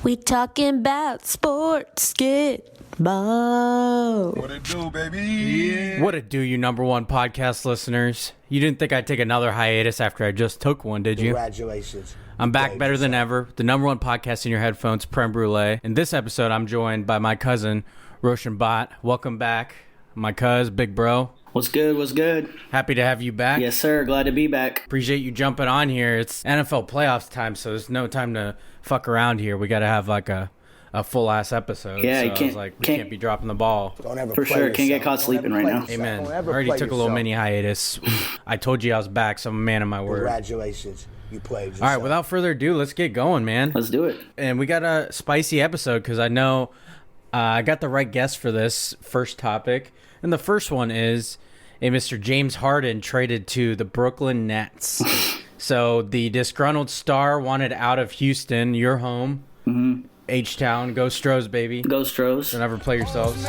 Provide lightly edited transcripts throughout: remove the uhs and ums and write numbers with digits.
We talking about sports, get ball. What it do, baby? Yeah. What it do, you number one podcast listeners? You didn't think I'd take another hiatus after I just took one, did you? Congratulations. I'm back better than ever. The number one podcast in your headphones, Creme Brulee. In this episode, I'm joined by my cousin, Roshan Bhatt. Welcome back, my cuz, big bro. What's good? What's good? Happy to have you back. Yes, sir. Glad to be back. Appreciate you jumping on here. It's NFL playoffs time, so there's no time to fuck around here. We got to have like a full-ass episode. Yeah, so you can't, we can't be dropping the ball. Don't ever for play sure. yourself. Can't get caught Don't sleeping ever right play now. yourself. Amen. Don't I ever already play took a little yourself. mini hiatus. I told you I was back, so I'm a man of my word. Congratulations. You played yourself. All right, without further ado, let's get going, man. Let's do it. And we got a spicy episode because I know I got the right guest for this first topic. And the first one is a Mr. James Harden traded to the Brooklyn Nets. So the disgruntled star wanted out of Houston, your home, H-Town. Go Stros, baby. Go Stros. Don't ever play yourselves.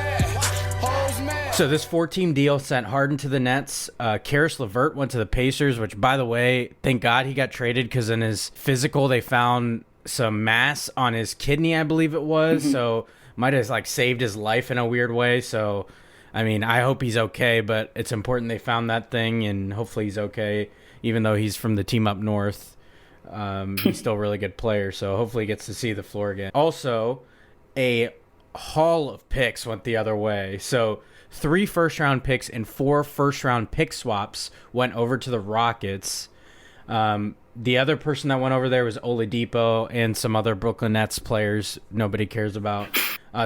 So this 4-team deal sent Harden to the Nets. Karis LeVert went to the Pacers, which, by the way, thank God he got traded because in his physical they found some mass on his kidney, I believe it was. So might have like saved his life in a weird way. So, I mean, I hope he's okay, but it's important they found that thing, and hopefully he's okay, even though he's from the team up north. He's still a really good player, so hopefully he gets to see the floor again. Also, a haul of picks went the other way. So 3 first-round picks and 4 first-round pick swaps went over to the Rockets. The other person that went over there was Oladipo and some other Brooklyn Nets players nobody cares about.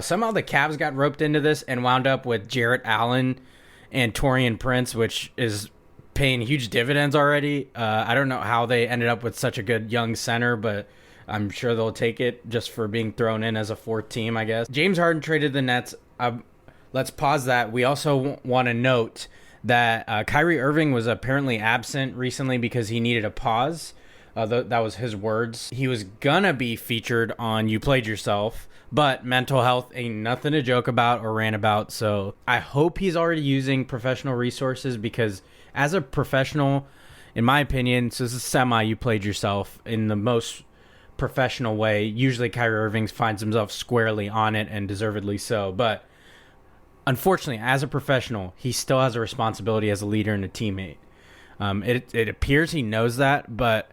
Somehow the Cavs got roped into this and wound up with Jarrett Allen and Taurean Prince, which is paying huge dividends already. I don't know how they ended up with such a good young center, but I'm sure they'll take it just for being thrown in as a fourth team, I guess. James Harden traded the Nets. Let's pause that. We also want to note that Kyrie Irving was apparently absent recently because he needed a pause. That was his words. He was gonna be featured on You Played Yourself, but mental health ain't nothing to joke about or rant about. So I hope he's already using professional resources because as a professional, in my opinion, so this is semi You Played Yourself in the most professional way. Usually Kyrie Irving finds himself squarely on it and deservedly so. But unfortunately, as a professional, he still has a responsibility as a leader and a teammate. It appears he knows that, but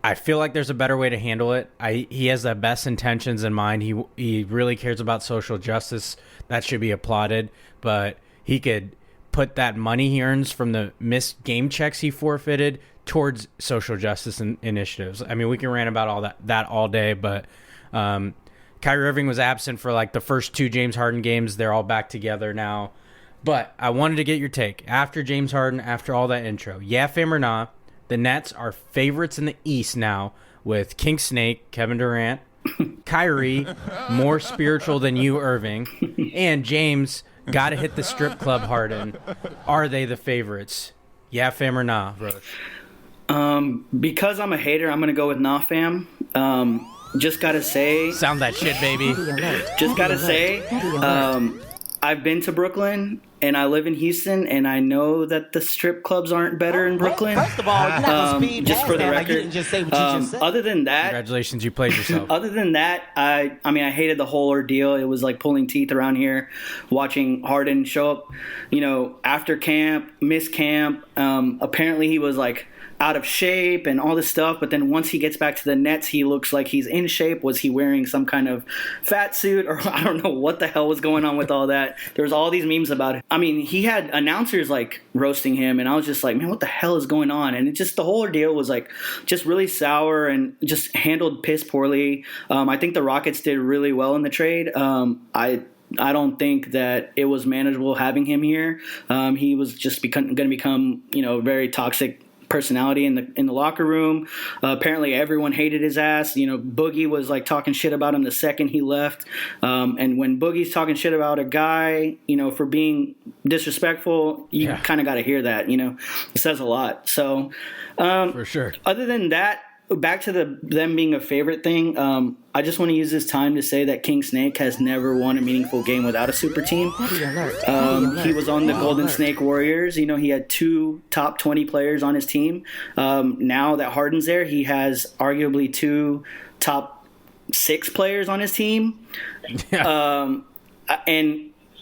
I feel like there's a better way to handle it. He has the best intentions in mind. He really cares about social justice. That should be applauded. But he could put that money he earns from the missed game checks he forfeited towards social justice initiatives. I mean, we can rant about all that all day, but Kyrie Irving was absent for like the first 2 James Harden games. They're all back together now. But I wanted to get your take. After James Harden, after all that intro, yeah, fam or nah, the Nets are favorites in the East now with King Snake, Kevin Durant, Kyrie, more spiritual than you, Irving, and James, got to hit the strip club Harden. Are they the favorites? Yeah, fam or nah, Roach? Because I'm a hater, I'm going to go with nah, fam. Just got to say... Sound that shit, baby. Just got to say, I've been to Brooklyn, and I live in Houston, and I know that the strip clubs aren't better in Brooklyn. First of all, you're not gonna speed just past for the that. record. You didn't just say what you just said. Other than that, Congratulations, you played yourself. other than that, I mean, I hated the whole ordeal. It was like pulling teeth around here, watching Harden show up, after camp, miss camp. Apparently he was like out of shape and all this stuff, but then once he gets back to the Nets, he looks like he's in shape. Was he wearing some kind of fat suit, or I don't know what the hell was going on with all that? There was all these memes about it. I mean, he had announcers like roasting him, and I was just like, man, what the hell is going on? And it just, the whole ordeal was like just really sour and just handled piss poorly. I think the Rockets did really well in the trade. I don't think that it was manageable having him here. He was just going to become, very toxic personality in the locker room. Apparently everyone hated his ass. Boogie was like talking shit about him the second he left. And when Boogie's talking shit about a guy, for being disrespectful, you kind of got to hear that, it says a lot. So, for sure. Other than that, back to them being a favorite thing, I just want to use this time to say that King Snake has never won a meaningful game without a super team. He was on the Golden Snake Warriors. He had 2 top 20 players on his team. Now that Harden's there, he has arguably 2 top 6 players on his team. And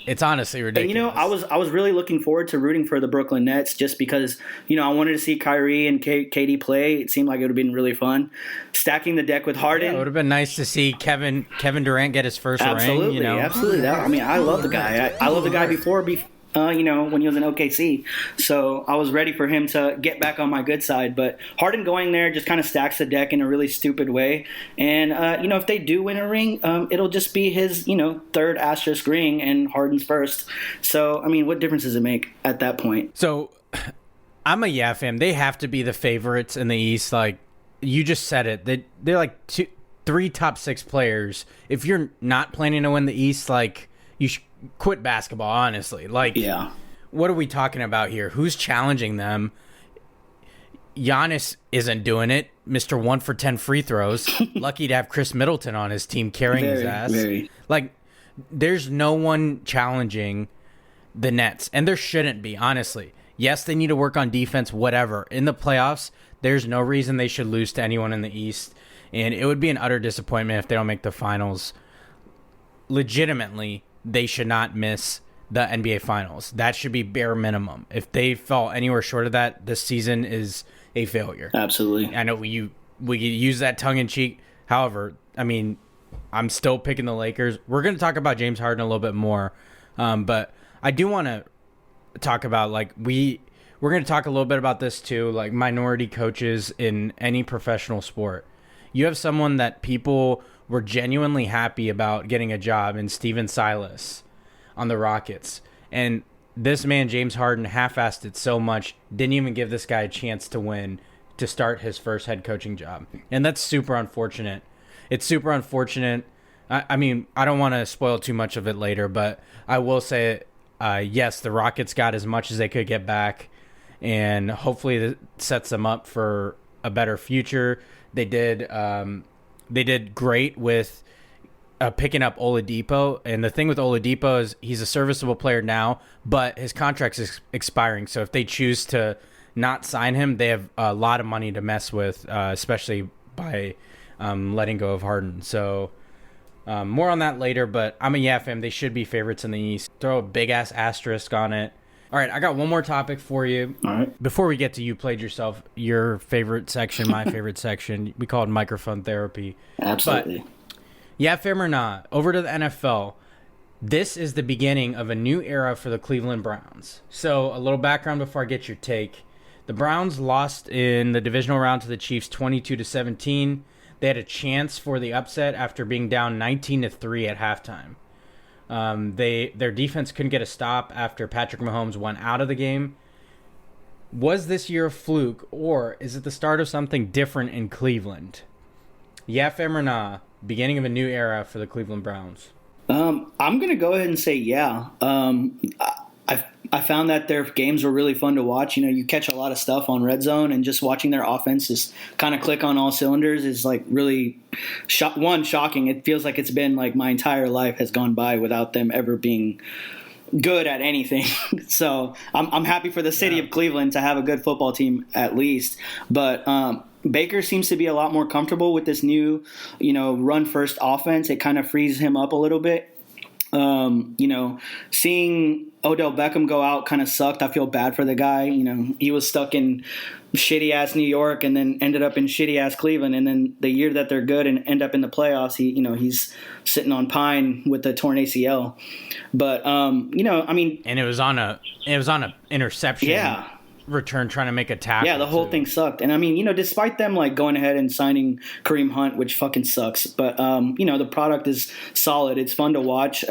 it's honestly ridiculous. And, I was really looking forward to rooting for the Brooklyn Nets just because, I wanted to see Kyrie and KD play. It seemed like it would have been really fun. Stacking the deck with Harden. Yeah, it would have been nice to see Kevin Durant get his first ring. Absolutely. I love the guy. I love the guy before when he was in OKC. So I was ready for him to get back on my good side. But Harden going there just kind of stacks the deck in a really stupid way. And, if they do win a ring, it'll just be his, third asterisk ring and Harden's first. So, what difference does it make at that point? So I'm a fan. They have to be the favorites in the East. Like, you just said it. They're like 3 top 6 players. If you're not planning to win the East, like, you should quit basketball, honestly. Like, yeah. What are we talking about here? Who's challenging them? Giannis isn't doing it. Mr. 1 for 10 free throws. Lucky to have Chris Middleton on his team carrying his ass. Like, there's no one challenging the Nets, and there shouldn't be, honestly. Yes, they need to work on defense, whatever. In the playoffs, there's no reason they should lose to anyone in the East, and it would be an utter disappointment if they don't make the finals. Legitimately, they should not miss the NBA Finals. That should be bare minimum. If they fall anywhere short of that, this season is a failure. Absolutely. I know we use that tongue-in-cheek. However, I'm still picking the Lakers. We're going to talk about James Harden a little bit more, but I do want to talk about, like, we're going to talk a little bit about this too, like minority coaches in any professional sport. You have someone that people were genuinely happy about getting a job in Steven Silas on the Rockets. And this man, James Harden, half-assed it so much, didn't even give this guy a chance to win to start his first head coaching job. And that's super unfortunate. It's super unfortunate. I don't want to spoil too much of it later, but I will say, yes, the Rockets got as much as they could get back, and hopefully it sets them up for a better future. They did great with picking up Oladipo, and the thing with Oladipo is he's a serviceable player now, but his contract's expiring, so if they choose to not sign him, they have a lot of money to mess with, especially by letting go of Harden. So more on that later, but I'm a fan. They should be favorites in the East. Throw a big-ass asterisk on it. All right, I got one more topic for you. All right. Before we get to you played yourself, your favorite section, my favorite section, we call it microphone therapy. Absolutely. But, fam or not, over to the NFL. This is the beginning of a new era for the Cleveland Browns. So, a little background before I get your take. The Browns lost in the divisional round to the Chiefs 22-17. They had a chance for the upset after being down 19-3 at halftime. Their defense couldn't get a stop after Patrick Mahomes went out of the game. Was this year a fluke, or is it the start of something different in Cleveland? Fam or nah, beginning of a new era for the Cleveland Browns. I'm going to go ahead and say yeah. I found that their games were really fun to watch. You catch a lot of stuff on Red Zone, and just watching their offense just kind of click on all cylinders is like really shocking. It feels like it's been like my entire life has gone by without them ever being good at anything. So I'm happy for the city of Cleveland to have a good football team at least. But Baker seems to be a lot more comfortable with this new, run first offense. It kind of frees him up a little bit. Seeing Odell Beckham go out kind of sucked. I feel bad for the guy. He was stuck in shitty ass New York and then ended up in shitty ass Cleveland. And then the year that they're good and end up in the playoffs, he's sitting on pine with a torn ACL. But and it was on a interception. Yeah. Return trying to make a tackle. Yeah, the whole thing sucked. And despite them like going ahead and signing Kareem Hunt, which fucking sucks, but the product is solid. It's fun to watch.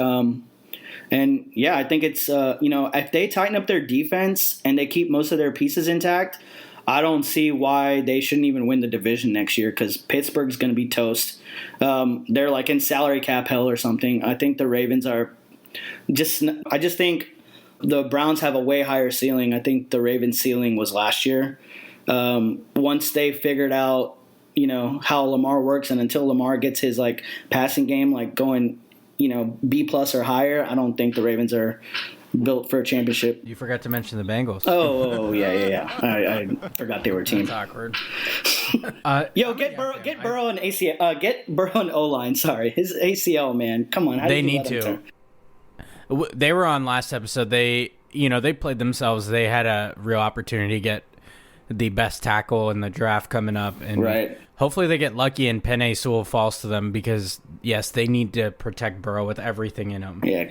And yeah, I think it's if they tighten up their defense and they keep most of their pieces intact, I don't see why they shouldn't even win the division next year, because Pittsburgh's going to be toast. They're like in salary cap hell or something. I think the Ravens are I just think the Browns have a way higher ceiling. I think the Ravens' ceiling was last year. Once they figured out, how Lamar works, and until Lamar gets his like passing game like going, B+ or higher, I don't think the Ravens are built for a championship. You forgot to mention the Bengals. Oh, yeah. I forgot they were a team. That's awkward. Get Burrow and ACL. Get Burrow and O-line. Sorry, his ACL, man. Come on, They need to. They were on last episode. They played themselves. They had a real opportunity to get the best tackle in the draft coming up, and hopefully they get lucky and Penei Sewell falls to them because yes, they need to protect Burrow with everything in them. Yeah,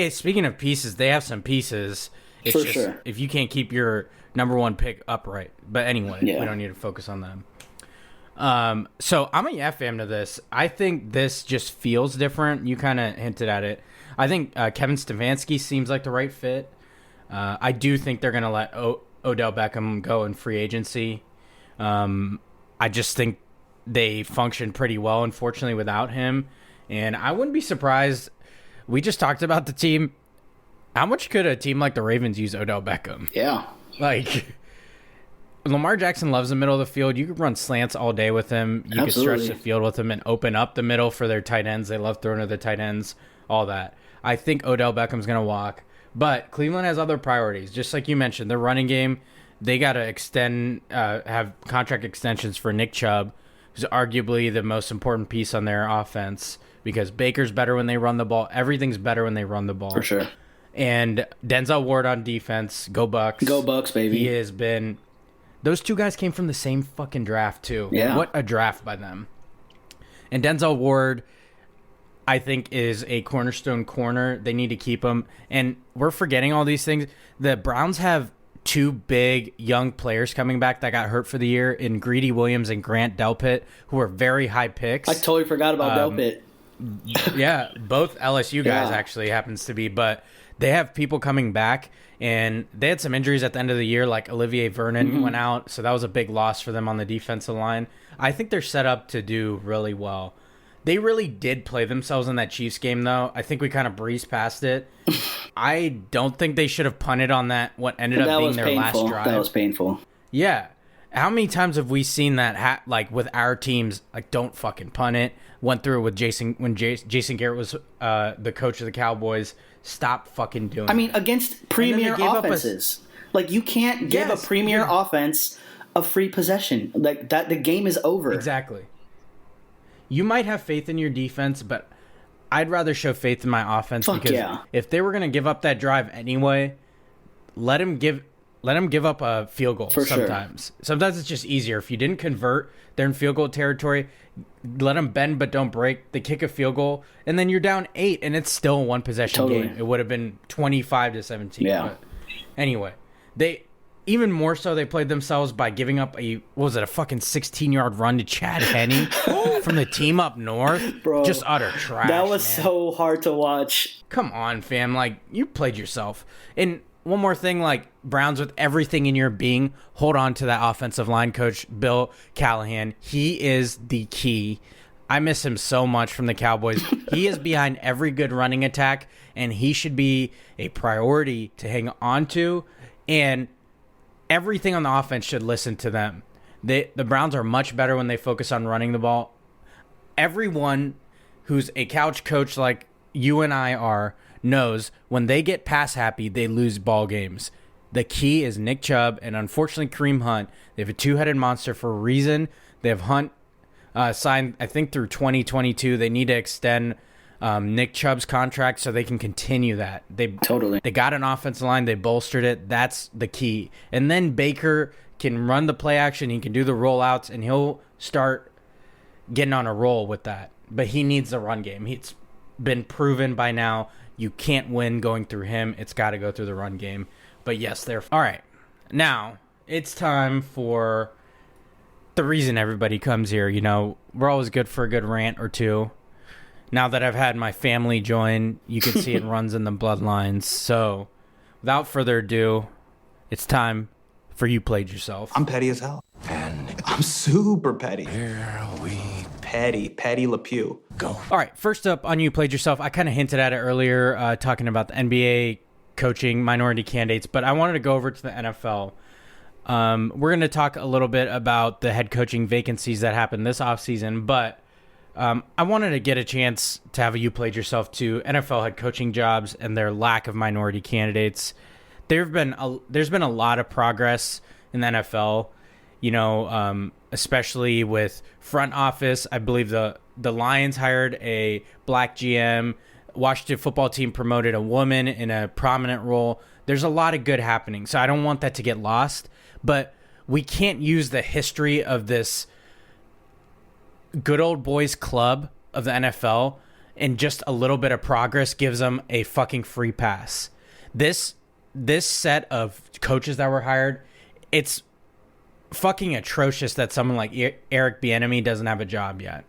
Speaking of pieces, they have some pieces. It's for just sure. if you can't keep your number one pick upright. But anyway, we don't need to focus on them. So I'm a fan to this. I think this just feels different. You kind of hinted at it. I think Kevin Stefanski seems like the right fit. I do think they're going to let Odell Beckham go in free agency. I just think they function pretty well, unfortunately, without him. And I wouldn't be surprised. We just talked about the team. How much could a team like the Ravens use Odell Beckham? Yeah. Like, Lamar Jackson loves the middle of the field. You could run slants all day with him. You could stretch the field with him and open up the middle for their tight ends. They love throwing to the tight ends, all that. I think Odell Beckham's going to walk. But Cleveland has other priorities. Just like you mentioned, their running game, they got to have contract extensions for Nick Chubb, who's arguably the most important piece on their offense because Baker's better when they run the ball. Everything's better when they run the ball. For sure. And Denzel Ward on defense. Go Bucks. Go Bucks, baby. He has been... Those two guys came from the same fucking draft, too. Yeah. What a draft by them. And Denzel Ward, I think, is a cornerstone corner. They need to keep him. And we're forgetting all these things. The Browns have two big young players coming back that got hurt for the year in Greedy Williams and Grant Delpit, who are very high picks. I totally forgot about Delpit. Yeah, both LSU guys actually happens to be, but they have people coming back, and they had some injuries at the end of the year, like Olivier Vernon went out, so that was a big loss for them on the defensive line. I think they're set up to do really well. They really did play themselves in that Chiefs game, though. I think we kind of breezed past it. I don't think they should have punted on that, what ended up being their last drive. That was painful. Yeah. How many times have we seen that, with our teams, don't fucking punt it? Went through it with Jason, when Jason Garrett was the coach of the Cowboys. Stop fucking doing it. I mean, against premier offenses. You can't give a premier offense a free possession. That the game is over. Exactly. You might have faith in your defense, but I'd rather show faith in my offense because if they were going to give up that drive anyway, let them give up a field goal sometimes. Sure. Sometimes it's just easier. If you didn't convert, they're in field goal territory. Let them bend but don't break. They kick a field goal, and then you're down 8, and it's still a one-possession game. It would have been 25-17. Yeah. But anyway, even more so, they played themselves by giving up a fucking 16-yard run to Chad Henne from the team up north. Bro, just utter trash. That was so hard to watch. Come on, fam. You played yourself. And one more thing, Browns, with everything in your being, hold on to that offensive line coach, Bill Callahan. He is the key. I miss him so much from the Cowboys. He is behind every good running attack, and he should be a priority to hang on to. And everything on the offense should listen to them. The Browns are much better when they focus on running the ball. Everyone who's a couch coach like you and I are knows when they get pass happy, they lose ball games. The key is Nick Chubb and unfortunately Kareem Hunt. They have a two-headed monster for a reason. They have Hunt signed, I think, through 2022. They need to extend Nick Chubb's contract so they can continue that. They got an offensive line. They bolstered it. That's the key. And then Baker can run the play action. He can do the rollouts, and he'll start getting on a roll with that. But he needs the run game. It's been proven by now. You can't win going through him. It's got to go through the run game. But yes, all right. Now, it's time for the reason everybody comes here. We're always good for a good rant or two. Now that I've had my family join, you can see it runs in the bloodlines. So, without further ado, it's time for You Played Yourself. I'm petty as hell. And I'm super petty. Here we Petty Le Pew. go. All right, first up on You Played Yourself, I kind of hinted at it earlier, talking about the NBA coaching minority candidates, but I wanted to go over to the NFL. We're going to talk a little bit about the head coaching vacancies that happened this offseason, but I wanted to get a chance to have you played yourself to NFL head coaching jobs and their lack of minority candidates. There's been a lot of progress in the NFL, especially with front office. I believe the Lions hired a black GM. Washington football team promoted a woman in a prominent role. There's a lot of good happening, so I don't want that to get lost. But we can't use the history of this good old boys club of the NFL and just a little bit of progress gives them a fucking free pass. This set of coaches that were hired, it's fucking atrocious that someone like Eric Bieniemy doesn't have a job yet.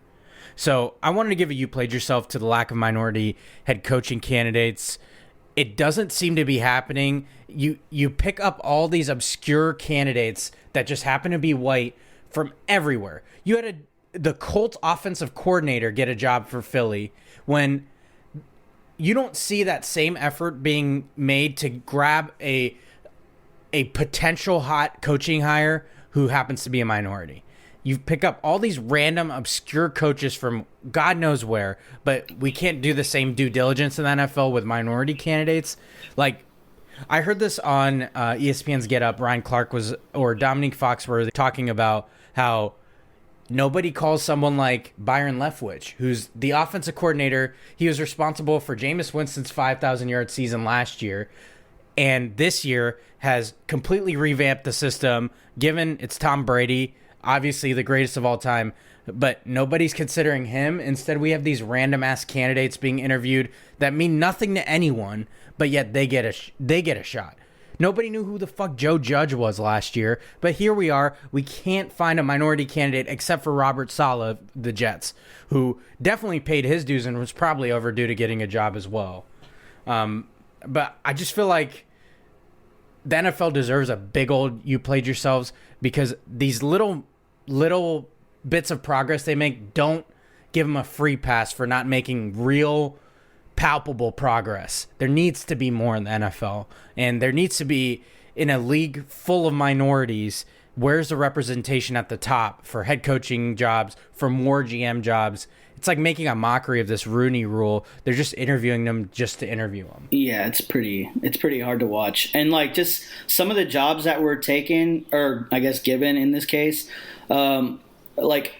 So I wanted to give you played yourself to the lack of minority head coaching candidates. It doesn't seem to be happening. You pick up all these obscure candidates that just happen to be white from everywhere. You had the Colts offensive coordinator get a job for Philly when you don't see that same effort being made to grab a potential hot coaching hire who happens to be a minority. You pick up all these random obscure coaches from God knows where, but we can't do the same due diligence in the NFL with minority candidates. Like, I heard this on ESPN's Get Up. Ryan Clark or Dominique Foxworthy talking about how nobody calls someone like Byron Leftwich, who's the offensive coordinator. He was responsible for Jameis Winston's 5,000-yard season last year, and this year has completely revamped the system, given it's Tom Brady, obviously the greatest of all time, but nobody's considering him. Instead, we have these random-ass candidates being interviewed that mean nothing to anyone, but yet they get a shot. Nobody knew who the fuck Joe Judge was last year, but here we are. We can't find a minority candidate except for Robert Saleh of the Jets, who definitely paid his dues and was probably overdue to getting a job as well. But I just feel like the NFL deserves a big old you played yourselves, because these little bits of progress they make don't give them a free pass for not making real palpable progress. There needs to be more in the NFL, and there needs to be, in a league full of minorities, where's the representation at the top for head coaching jobs, for more GM jobs? It's like making a mockery of this Rooney Rule. They're just interviewing them just to interview them. Yeah, it's pretty hard to watch. And like just some of the jobs that were taken, or I guess given in this case, like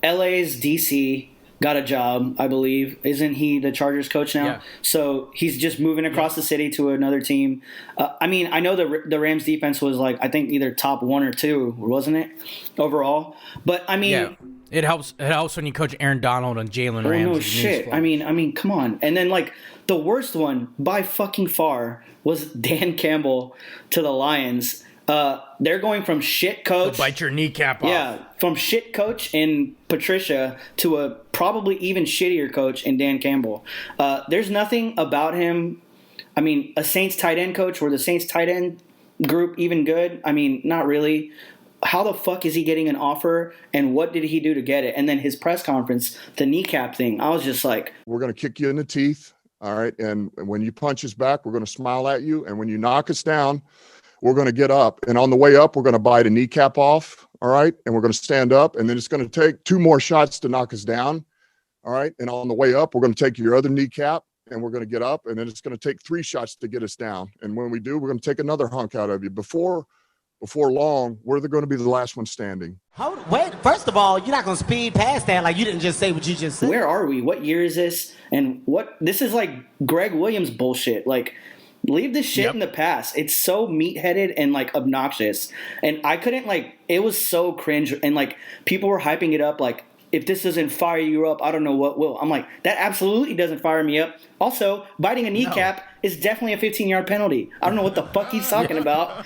LA's DC got a job, I believe. Isn't he the Chargers coach now? Yeah. So he's just moving across the city to another team. I mean, I know the Rams defense was like, I think either top 1 or 2, wasn't it, overall? But I mean, yeah. It helps when you coach Aaron Donald and Jalen Ramsey. Oh no shit! I mean, come on. And then like the worst one by fucking far was Dan Campbell to the Lions. They're going from shit coach. They'll bite your kneecap off. Yeah, from shit coach in Patricia to a probably even shittier coach in Dan Campbell. There's nothing about him. I mean, a Saints tight end coach, were the Saints tight end group even good? I mean, not really. How the fuck is he getting an offer, and what did he do to get it? And then his press conference, the kneecap thing, I was just like, we're going to kick you in the teeth, all right? And when you punch us back, we're going to smile at you. And when you knock us down, we're going to get up. And on the way up, we're going to bite a kneecap off, all right? And we're going to stand up, and then it's going to take 2 more shots to knock us down, all right? And on the way up, we're going to take your other kneecap, and we're going to get up, and then it's going to take 3 shots to get us down. And when we do, we're going to take another hunk out of you. Before long, we're going to be the last one standing. Wait, first of all, you're not going to speed past that like you didn't just say what you just said. Where are we? What year is this? And this is like Greg Williams bullshit. Like, leave this shit in the past. It's so meat-headed and like obnoxious. And I couldn't it was so cringe. And like people were hyping it up like, if this doesn't fire you up, I don't know what will. I'm like, that absolutely doesn't fire me up. Also, biting a kneecap is definitely a 15-yard penalty. I don't know what the fuck he's talking about.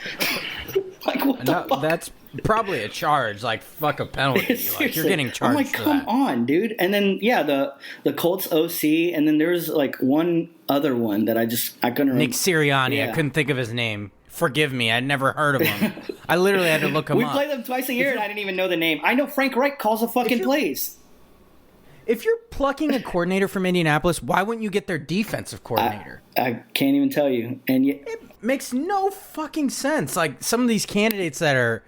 Like, what the fuck? That's probably a charge. Like, fuck a penalty. Like, you're getting charged. I'm like, come on, dude. And then, yeah, the Colts OC, and then there's like one other one that I couldn't remember. Nick Sirianni. Yeah. I couldn't think of his name. Forgive me. I'd never heard of him. I literally had to look him up. We play them twice a year, and I didn't even know the name. I know Frank Reich calls the fucking plays. If you're plucking a coordinator from Indianapolis, why wouldn't you get their defensive coordinator? I can't even tell you. And it makes no fucking sense. Like, some of these candidates that are...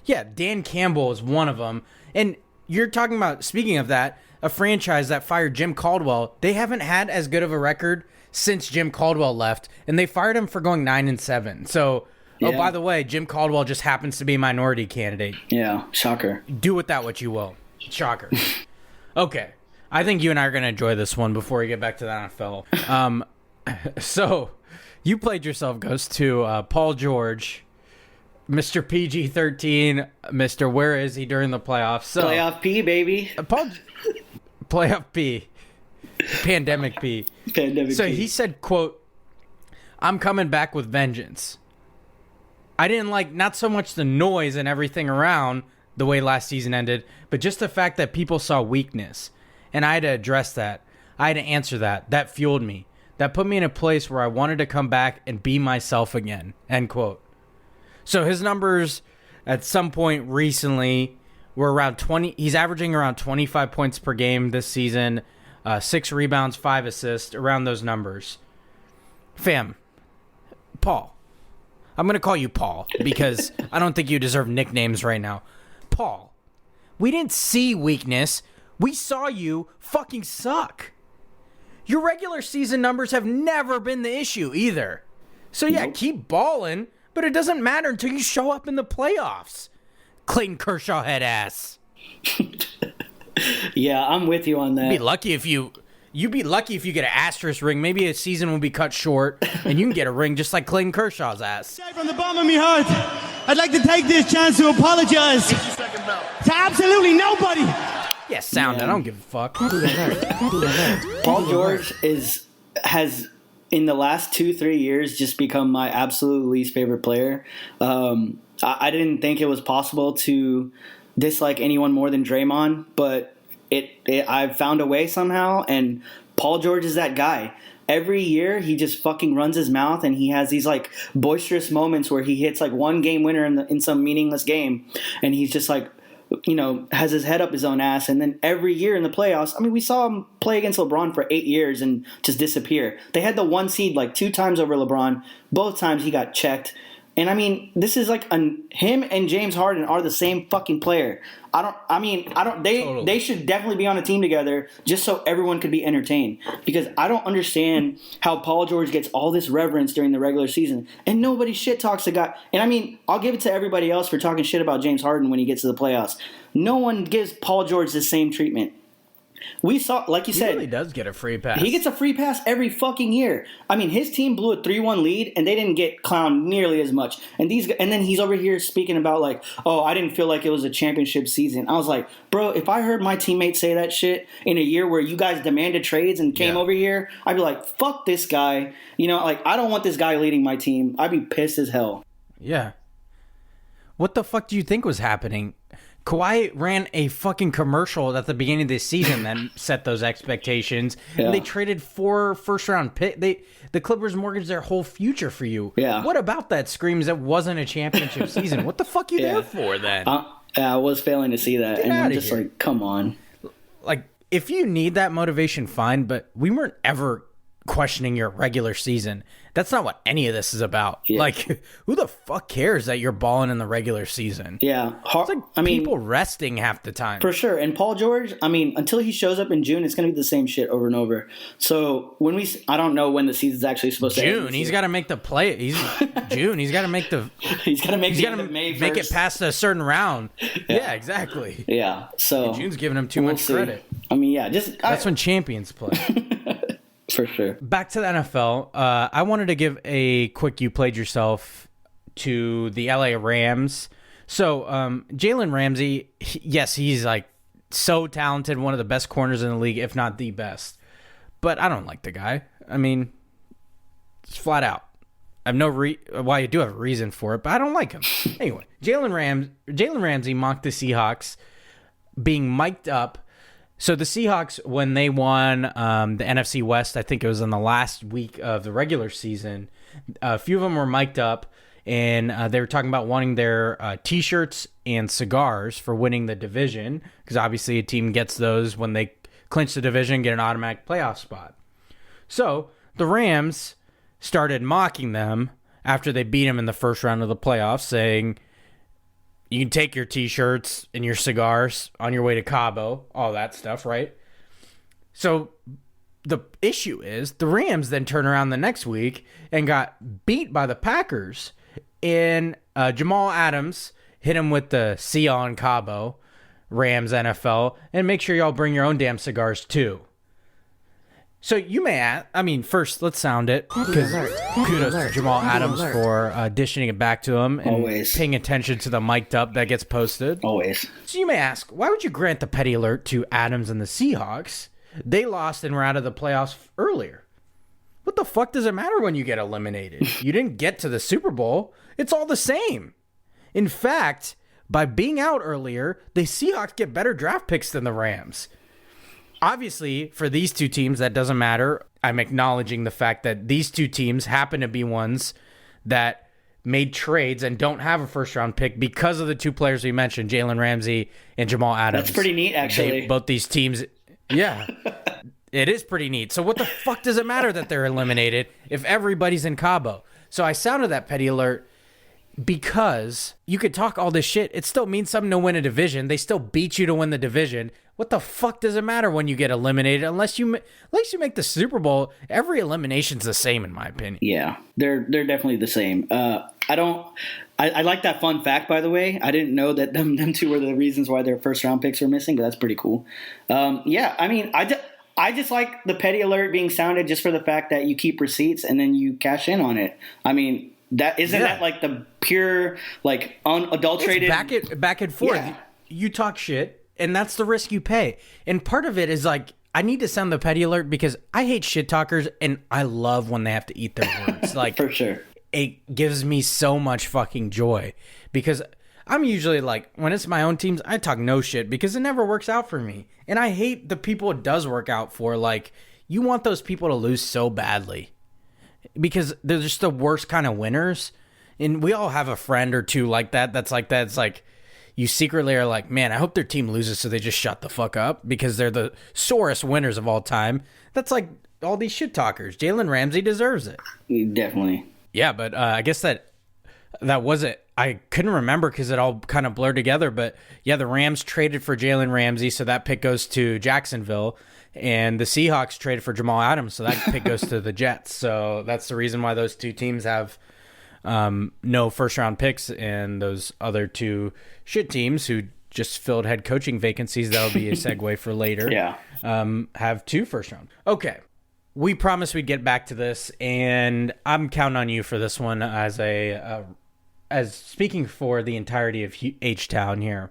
Yeah, Dan Campbell is one of them. And you're talking about, speaking of that, a franchise that fired Jim Caldwell. They haven't had as good of a record since Jim Caldwell left, and they fired him for going 9-7. So, oh, by the way, Jim Caldwell just happens to be a minority candidate. Yeah, shocker. Do with that what you will. Shocker. Okay. I think you and I are going to enjoy this one before we get back to the NFL. So, you played yourself, Ghost, to Paul George, Mr. PG-13, Mr. Where Is He during the playoffs? So, Playoff P, baby. Playoff P. Pandemic P. So he said, quote, "I'm coming back with vengeance. I didn't like not so much the noise and everything around the way last season ended, but just the fact that people saw weakness. And I had to address that. I had to answer that. That fueled me. That put me in a place where I wanted to come back and be myself again." End quote. So his numbers at some point recently were around 20. He's averaging around 25 points per game this season, 6 rebounds, 5 assists, around those numbers. Fam, Paul. I'm going to call you Paul because I don't think you deserve nicknames right now. Paul, we didn't see weakness. We saw you fucking suck. Your regular season numbers have never been the issue either. So yeah, keep balling, but it doesn't matter until you show up in the playoffs. Clayton Kershaw head ass. Yeah, I'm with you on that. You'd be lucky if you get an asterisk ring. Maybe a season will be cut short, and you can get a ring just like Clayton Kershaw's ass. From the bottom of my heart, I'd like to take this chance to apologize to absolutely nobody. Yeah, sound it. I don't give a fuck. Paul George has in the last 2-3 years just become my absolute least favorite player. I didn't think it was possible to dislike anyone more than Draymond, but I've found a way somehow, and Paul George is that guy. Every year he just fucking runs his mouth, and he has these like boisterous moments where he hits like one game winner in some meaningless game, and he's just like, you know, has his head up his own ass. And then every year in the playoffs, I mean, we saw him play against LeBron for 8 years and just disappear. They had the 1 seed like 2 times over LeBron. Both times he got checked. And I mean, this is like him and James Harden are the same fucking player. They should definitely be on a team together just so everyone could be entertained. Because I don't understand how Paul George gets all this reverence during the regular season and nobody shit talks the guy. And I mean, I'll give it to everybody else for talking shit about James Harden when he gets to the playoffs. No one gives Paul George the same treatment. We saw, like you said, he really does get a free pass. He gets a free pass every fucking year. I mean, his team blew a 3-1 lead, and they didn't get clowned nearly as much. And then he's over here speaking about like, oh, I didn't feel like it was a championship season. I was like, bro, if I heard my teammates say that shit in a year where you guys demanded trades and came over here, I'd be like, fuck this guy. You know, like, I don't want this guy leading my team. I'd be pissed as hell. Yeah. What the fuck do you think was happening? Kawhi ran a fucking commercial at the beginning of this season that set those expectations. Yeah. And they traded 4 first-round picks. The Clippers mortgaged their whole future for you. Yeah. What about that screams that wasn't a championship season? What the fuck you there for then? I was failing to see that. Get and out I'm of just here. like, come on. Like, if you need that motivation, fine. But we weren't ever questioning your regular season. That's not what any of this is about. Yeah. Like, who the fuck cares that you're balling in the regular season? Yeah. It's like people resting half the time. For sure. And Paul George, I mean, until he shows up in June, it's going to be the same shit over and over. So I don't know when the season's actually supposed to end. June. He's got to make the play. June. He's got to make the. He's got to make make it past a certain round. Yeah, exactly. Yeah. So and June's giving him too much credit. I mean, yeah. That's when champions play. For sure. Back to the NFL. I wanted to give a quick "you played yourself" to the LA Rams. So Jalen Ramsey, yes, he's like so talented, one of the best corners in the league, if not the best. But I don't like the guy. I mean, it's flat out. I have I do have a reason for it, but I don't like him. Anyway, Jalen Ramsey mocked the Seahawks being mic'd up. So the Seahawks, when they won the NFC West, I think it was in the last week of the regular season, a few of them were mic'd up, and they were talking about wanting their T-shirts and cigars for winning the division, because obviously a team gets those when they clinch the division, get an automatic playoff spot. So the Rams started mocking them after they beat them in the first round of the playoffs, saying, you can take your T-shirts and your cigars on your way to Cabo, all that stuff, right? So the issue is the Rams then turn around the next week and got beat by the Packers. And Jamal Adams hit him with the See Ya on Cabo, Rams NFL, and make sure y'all bring your own damn cigars too. So you may ask, first let's sound it. Kudos to Jamal Adams for dishing it back to him and Always paying attention to the mic'd up that gets posted. Always. So you may ask, why would you grant the petty alert to Adams and the Seahawks? They lost and were out of the playoffs earlier. What the fuck does it matter when you get eliminated? You didn't get to the Super Bowl. It's all the same. In fact, by being out earlier, the Seahawks get better draft picks than the Rams. Obviously, for these two teams, that doesn't matter. I'm acknowledging the fact that these two teams happen to be ones that made trades and don't have a first-round pick because of the two players we mentioned, Jalen Ramsey and Jamal Adams. That's pretty neat, actually. Both these teams, yeah, it is pretty neat. So what the fuck does it matter that they're eliminated if everybody's in Cabo? So I sounded that petty alert because you could talk all this shit. It still means something to win a division. They still beat you to win the division. What the fuck does it matter when you get eliminated? Unless you make the Super Bowl, every elimination's the same in my opinion. Yeah, they're definitely the same. I like that fun fact, by the way. I didn't know that them two were the reasons why their first round picks were missing, but that's pretty cool. I just like the petty alert being sounded just for the fact that you keep receipts and then you cash in on it. That like the pure, like unadulterated it's back and forth. Yeah. You talk shit. And that's the risk you pay. And part of it is like, I need to sound the petty alert because I hate shit talkers and I love when they have to eat their words. Like, for sure. It gives me so much fucking joy because I'm usually like, when it's my own teams, I talk no shit because it never works out for me. And I hate the people it does work out for. Like, you want those people to lose so badly because they're just the worst kind of winners. And we all have a friend or two like that. That's like that. It's like, you secretly are like, man, I hope their team loses so they just shut the fuck up because they're the sorest winners of all time. That's like all these shit talkers. Jalen Ramsey deserves it. Definitely. Yeah, but I guess that wasn't, I couldn't remember because it all kind of blurred together. But yeah, the Rams traded for Jalen Ramsey, so that pick goes to Jacksonville. And the Seahawks traded for Jamal Adams, so that pick goes to the Jets. So that's the reason why those two teams have no first round picks, and those other two shit teams who just filled head coaching vacancies, that'll be a segue for later. Yeah. Have 2 first round. Okay. We promised we'd get back to this, and I'm counting on you for this one as as speaking for the entirety of H-Town here.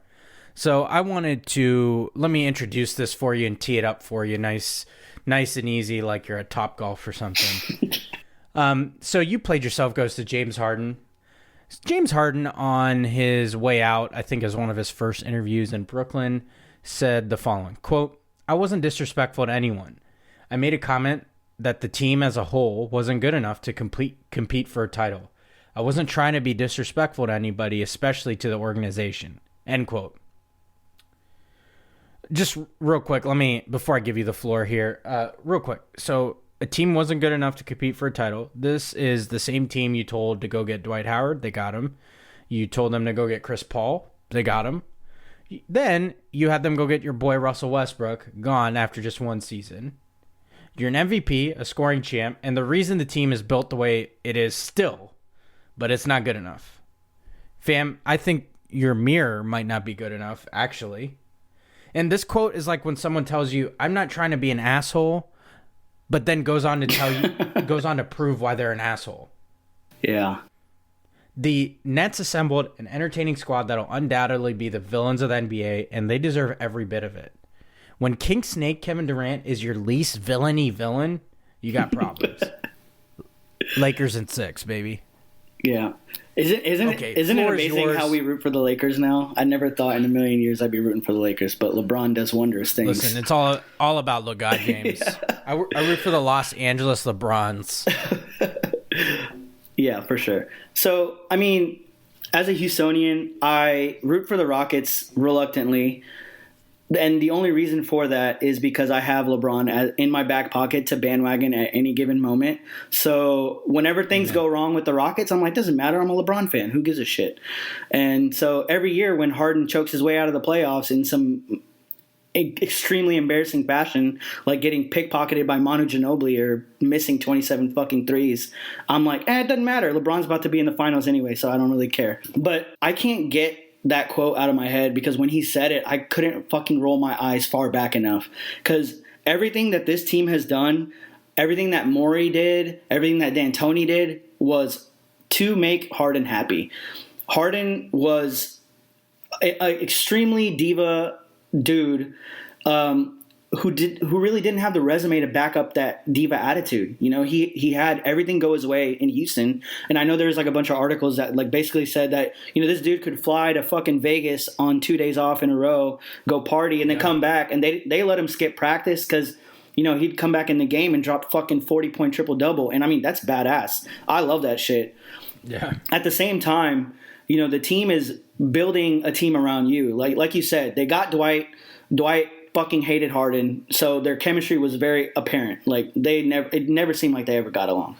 So I wanted to, let me introduce this for you and tee it up for you nice and easy, like you're at Topgolf or something. So you played yourself goes to James Harden. James Harden, on his way out, I think as one of his first interviews in Brooklyn, said the following, quote, "I wasn't disrespectful to anyone. I made a comment that the team as a whole wasn't good enough to compete for a title. I wasn't trying to be disrespectful to anybody, especially to the organization." End quote. Just real quick, before I give you the floor here, real quick. So a team wasn't good enough to compete for a title. This is the same team you told to go get Dwight Howard. They got him. You told them to go get Chris Paul. They got him. Then you had them go get your boy Russell Westbrook, gone after just one season. You're an MVP, a scoring champ, and the reason the team is built the way it is still, but it's not good enough. Fam, I think your mirror might not be good enough, actually. And this quote is like when someone tells you, "I'm not trying to be an asshole," but then goes on to prove why they're an asshole. Yeah. The Nets assembled an entertaining squad that'll undoubtedly be the villains of the NBA, and they deserve every bit of it. When King Snake Kevin Durant is your least villainy villain, you got problems. Lakers in 6, baby. Yeah. Isn't it amazing how we root for the Lakers now? I never thought in a million years I'd be rooting for the Lakers, but LeBron does wondrous things. Listen, it's all about LeGod James. Yeah. I root for the Los Angeles LeBrons. Yeah, for sure. So, I mean, as a Houstonian, I root for the Rockets reluctantly. And the only reason for that is because I have LeBron in my back pocket to bandwagon at any given moment. So whenever things go wrong with the Rockets, I'm like, doesn't matter. I'm a LeBron fan. Who gives a shit? And so every year when Harden chokes his way out of the playoffs in some extremely embarrassing fashion, like getting pickpocketed by Manu Ginobili or missing 27 fucking threes. I'm like, it doesn't matter. LeBron's about to be in the finals anyway, so I don't really care. But I can't get that quote out of my head because when he said it, I couldn't fucking roll my eyes far back enough. Because everything that this team has done, everything that Morey did, everything that D'Antoni did was to make Harden happy. Harden was an extremely diva dude who really didn't have the resume to back up that diva attitude. You know, he had everything go his way in Houston, and I know there's like a bunch of articles that like basically said that, you know, this dude could fly to fucking Vegas on 2 days off in a row, go party, and then come back, and they let him skip practice because, you know, he'd come back in the game and drop fucking 40-point triple-double, and I mean, that's badass. I love that shit. Yeah. At the same time, you know, the team is building a team around you. Like you said, they got Dwight. Dwight fucking hated Harden, so their chemistry was very apparent. Like it never seemed like they ever got along.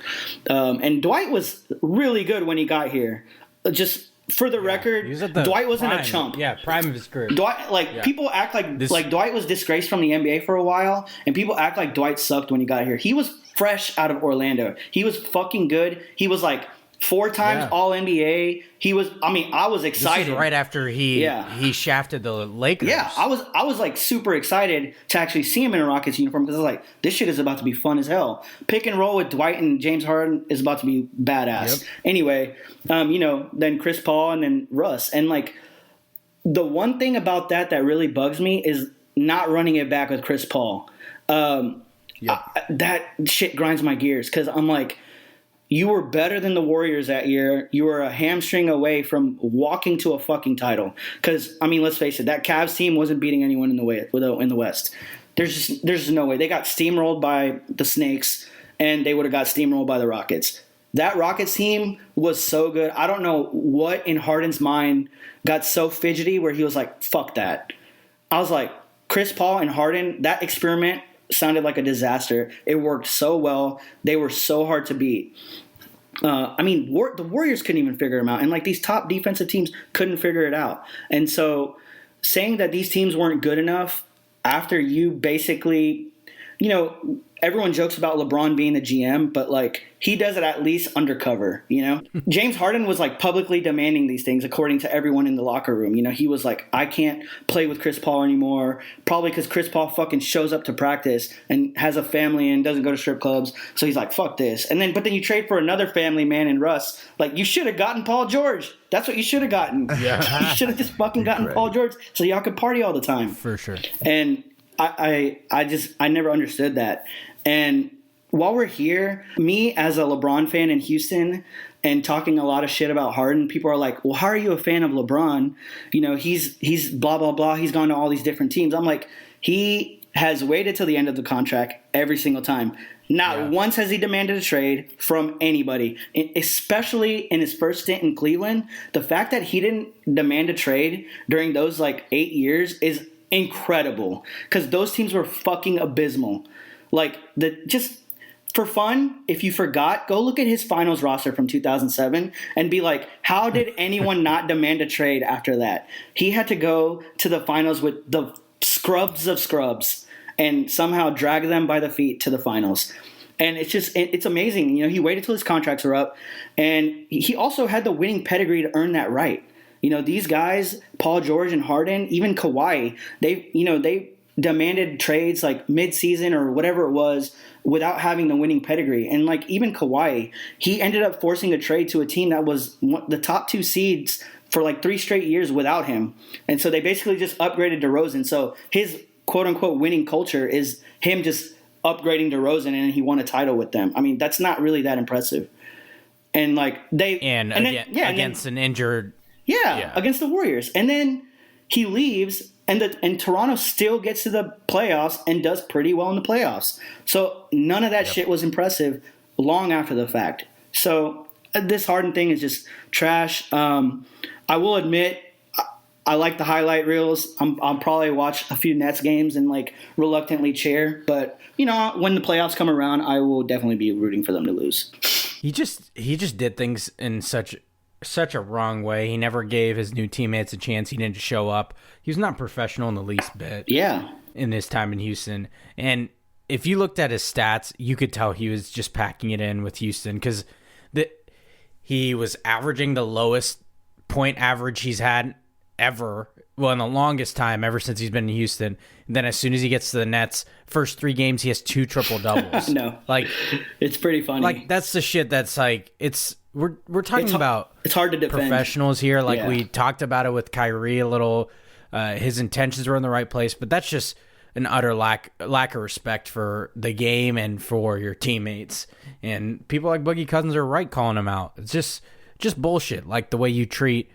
And Dwight was really good when he got here. Just for the record, Dwight wasn't a chump. Yeah, prime of his career. Dwight, people act like Dwight was disgraced from the NBA for a while, and people act like Dwight sucked when he got here. He was fresh out of Orlando. He was fucking good. He was like 4 times All NBA. He was. I mean, I was excited. This is right after he shafted the Lakers. Yeah, I was like super excited to actually see him in a Rockets uniform because I was like, this shit is about to be fun as hell. Pick and roll with Dwight and James Harden is about to be badass. Yep. Anyway, you know, then Chris Paul and then Russ, and like the one thing about that really bugs me is not running it back with Chris Paul. That shit grinds my gears because I'm like, you were better than the Warriors that year. You were a hamstring away from walking to a fucking title. Because, I mean, let's face it, that Cavs team wasn't beating anyone in the West. There's just no way. They got steamrolled by the Snakes, and they would have got steamrolled by the Rockets. That Rockets team was so good. I don't know what in Harden's mind got so fidgety where he was like, fuck that. I was like, Chris Paul and Harden, that experiment sounded like a disaster. It worked so well. They were so hard to beat. I mean, the Warriors couldn't even figure them out. And, like, these top defensive teams couldn't figure it out. And so saying that these teams weren't good enough after you basically, you know, everyone jokes about LeBron being the GM, but, like, he does it at least undercover, you know? James Harden was, like, publicly demanding these things according to everyone in the locker room. You know, he was like, I can't play with Chris Paul anymore, probably because Chris Paul fucking shows up to practice and has a family and doesn't go to strip clubs. So he's like, fuck this. But then you trade for another family man in Russ. Like, you should have gotten Paul George. That's what you should have gotten. Yeah. You should have just fucking gotten Paul George so y'all could party all the time. For sure. And I never understood that. And while we're here, me as a LeBron fan in Houston and talking a lot of shit about Harden, people are like, well, how are you a fan of LeBron? You know, he's blah, blah, blah. He's gone to all these different teams. I'm like, he has waited till the end of the contract every single time. Not once has he demanded a trade from anybody, especially in his first stint in Cleveland. The fact that he didn't demand a trade during those like 8 years is incredible because those teams were fucking abysmal. Like, just for fun, if you forgot, go look at his finals roster from 2007 and be like, how did anyone not demand a trade after that? He had to go to the finals with the scrubs of scrubs and somehow drag them by the feet to the finals. And it's amazing. You know, he waited till his contracts were up, and he also had the winning pedigree to earn that right. You know, these guys, Paul George and Harden, even Kawhi, they demanded trades like mid-season or whatever it was without having the winning pedigree. And like even Kawhi, he ended up forcing a trade to a team that was the top 2 seeds for like 3 straight years without him. And so they basically just upgraded DeRozan. So his quote-unquote winning culture is him just upgrading DeRozan, and he won a title with them. I mean, that's not really that impressive. And like against an injured... Yeah, against the Warriors. And then he leaves, and Toronto still gets to the playoffs and does pretty well in the playoffs. So none of that shit was impressive long after the fact. So this Harden thing is just trash. I will admit, I like the highlight reels. I'll probably watch a few Nets games and like reluctantly cheer. But, you know, when the playoffs come around, I will definitely be rooting for them to lose. He just did things in such a wrong way. He never gave his new teammates a chance. He didn't show up. He was not professional in the least bit. Yeah. in his time in Houston. And if you looked at his stats, you could tell he was just packing it in with Houston because he was averaging the lowest point average he's had ever. Well, in the longest time, ever since he's been in Houston. And then as soon as he gets to the Nets, first 3 games, he has 2 triple-doubles. No. Like, it's pretty funny. Like, that's the shit that's like, we're talking about it's hard to defend. Professionals here. Like, we talked about it with Kyrie a little. His intentions were in the right place, but that's just an utter lack of respect for the game and for your teammates. And people like Boogie Cousins are right calling him out. It's just bullshit. Like, the way you treat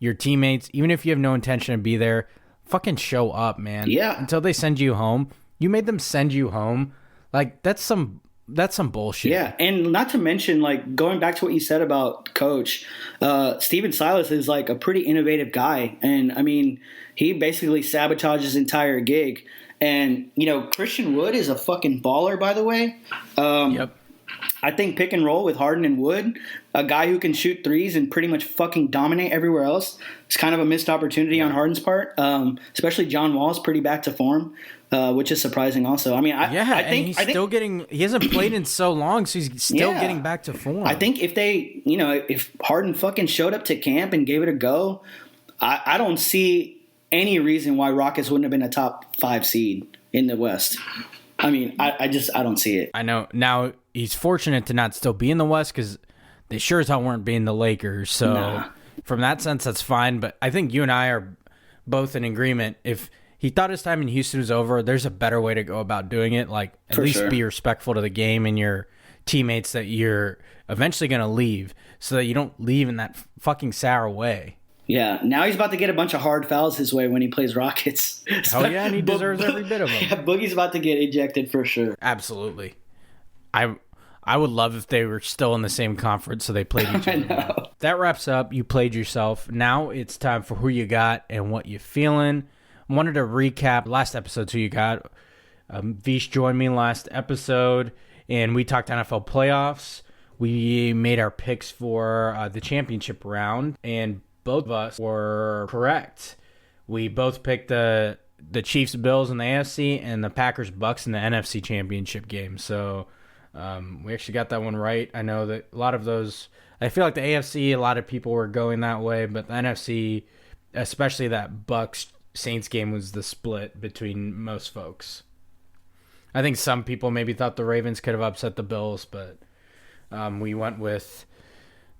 your teammates, even if you have no intention to be there, fucking show up, man. Yeah. Until they send you home. You made them send you home. Like, that's some bullshit. Yeah, and not to mention, like, going back to what you said about Coach, Steven Silas is, like, a pretty innovative guy. And, I mean, he basically sabotaged his entire gig. And, you know, Christian Wood is a fucking baller, by the way. Yep. I think pick and roll with Harden and Wood, a guy who can shoot threes and pretty much fucking dominate everywhere else, it's kind of a missed opportunity on Harden's part. Especially John Wall's pretty back to form, which is surprising also. I mean, I think he hasn't played in so long, so he's still getting back to form. I think if Harden fucking showed up to camp and gave it a go, I don't see any reason why Rockets wouldn't have been a top 5 seed in the West. I mean, I don't see it. I know. Now, he's fortunate to not still be in the West because they sure as hell weren't being the Lakers. So from that sense, that's fine. But I think you and I are both in agreement. If he thought his time in Houston was over, there's a better way to go about doing it. Like, at least be respectful to the game and your teammates that you're eventually going to leave so that you don't leave in that fucking sour way. Yeah, now he's about to get a bunch of hard fouls his way when he plays Rockets. Oh, yeah, and he deserves every bit of them. Yeah, Boogie's about to get ejected for sure. Absolutely. I would love if they were still in the same conference so they played each other. I know. That wraps up. You played yourself. Now it's time for who you got and what you feeling. I wanted to recap last episode who you got. Vish joined me last episode, and we talked NFL playoffs. We made our picks for the championship round, and both of us were correct. We both picked the Chiefs Bills in the AFC and the Packers Bucks in the NFC championship game. So we actually got that one right. I know that a lot of those, I feel like the AFC, a lot of people were going that way, but the NFC, especially that Bucks Saints game, was the split between most folks. I think some people maybe thought the Ravens could have upset the Bills, but we went with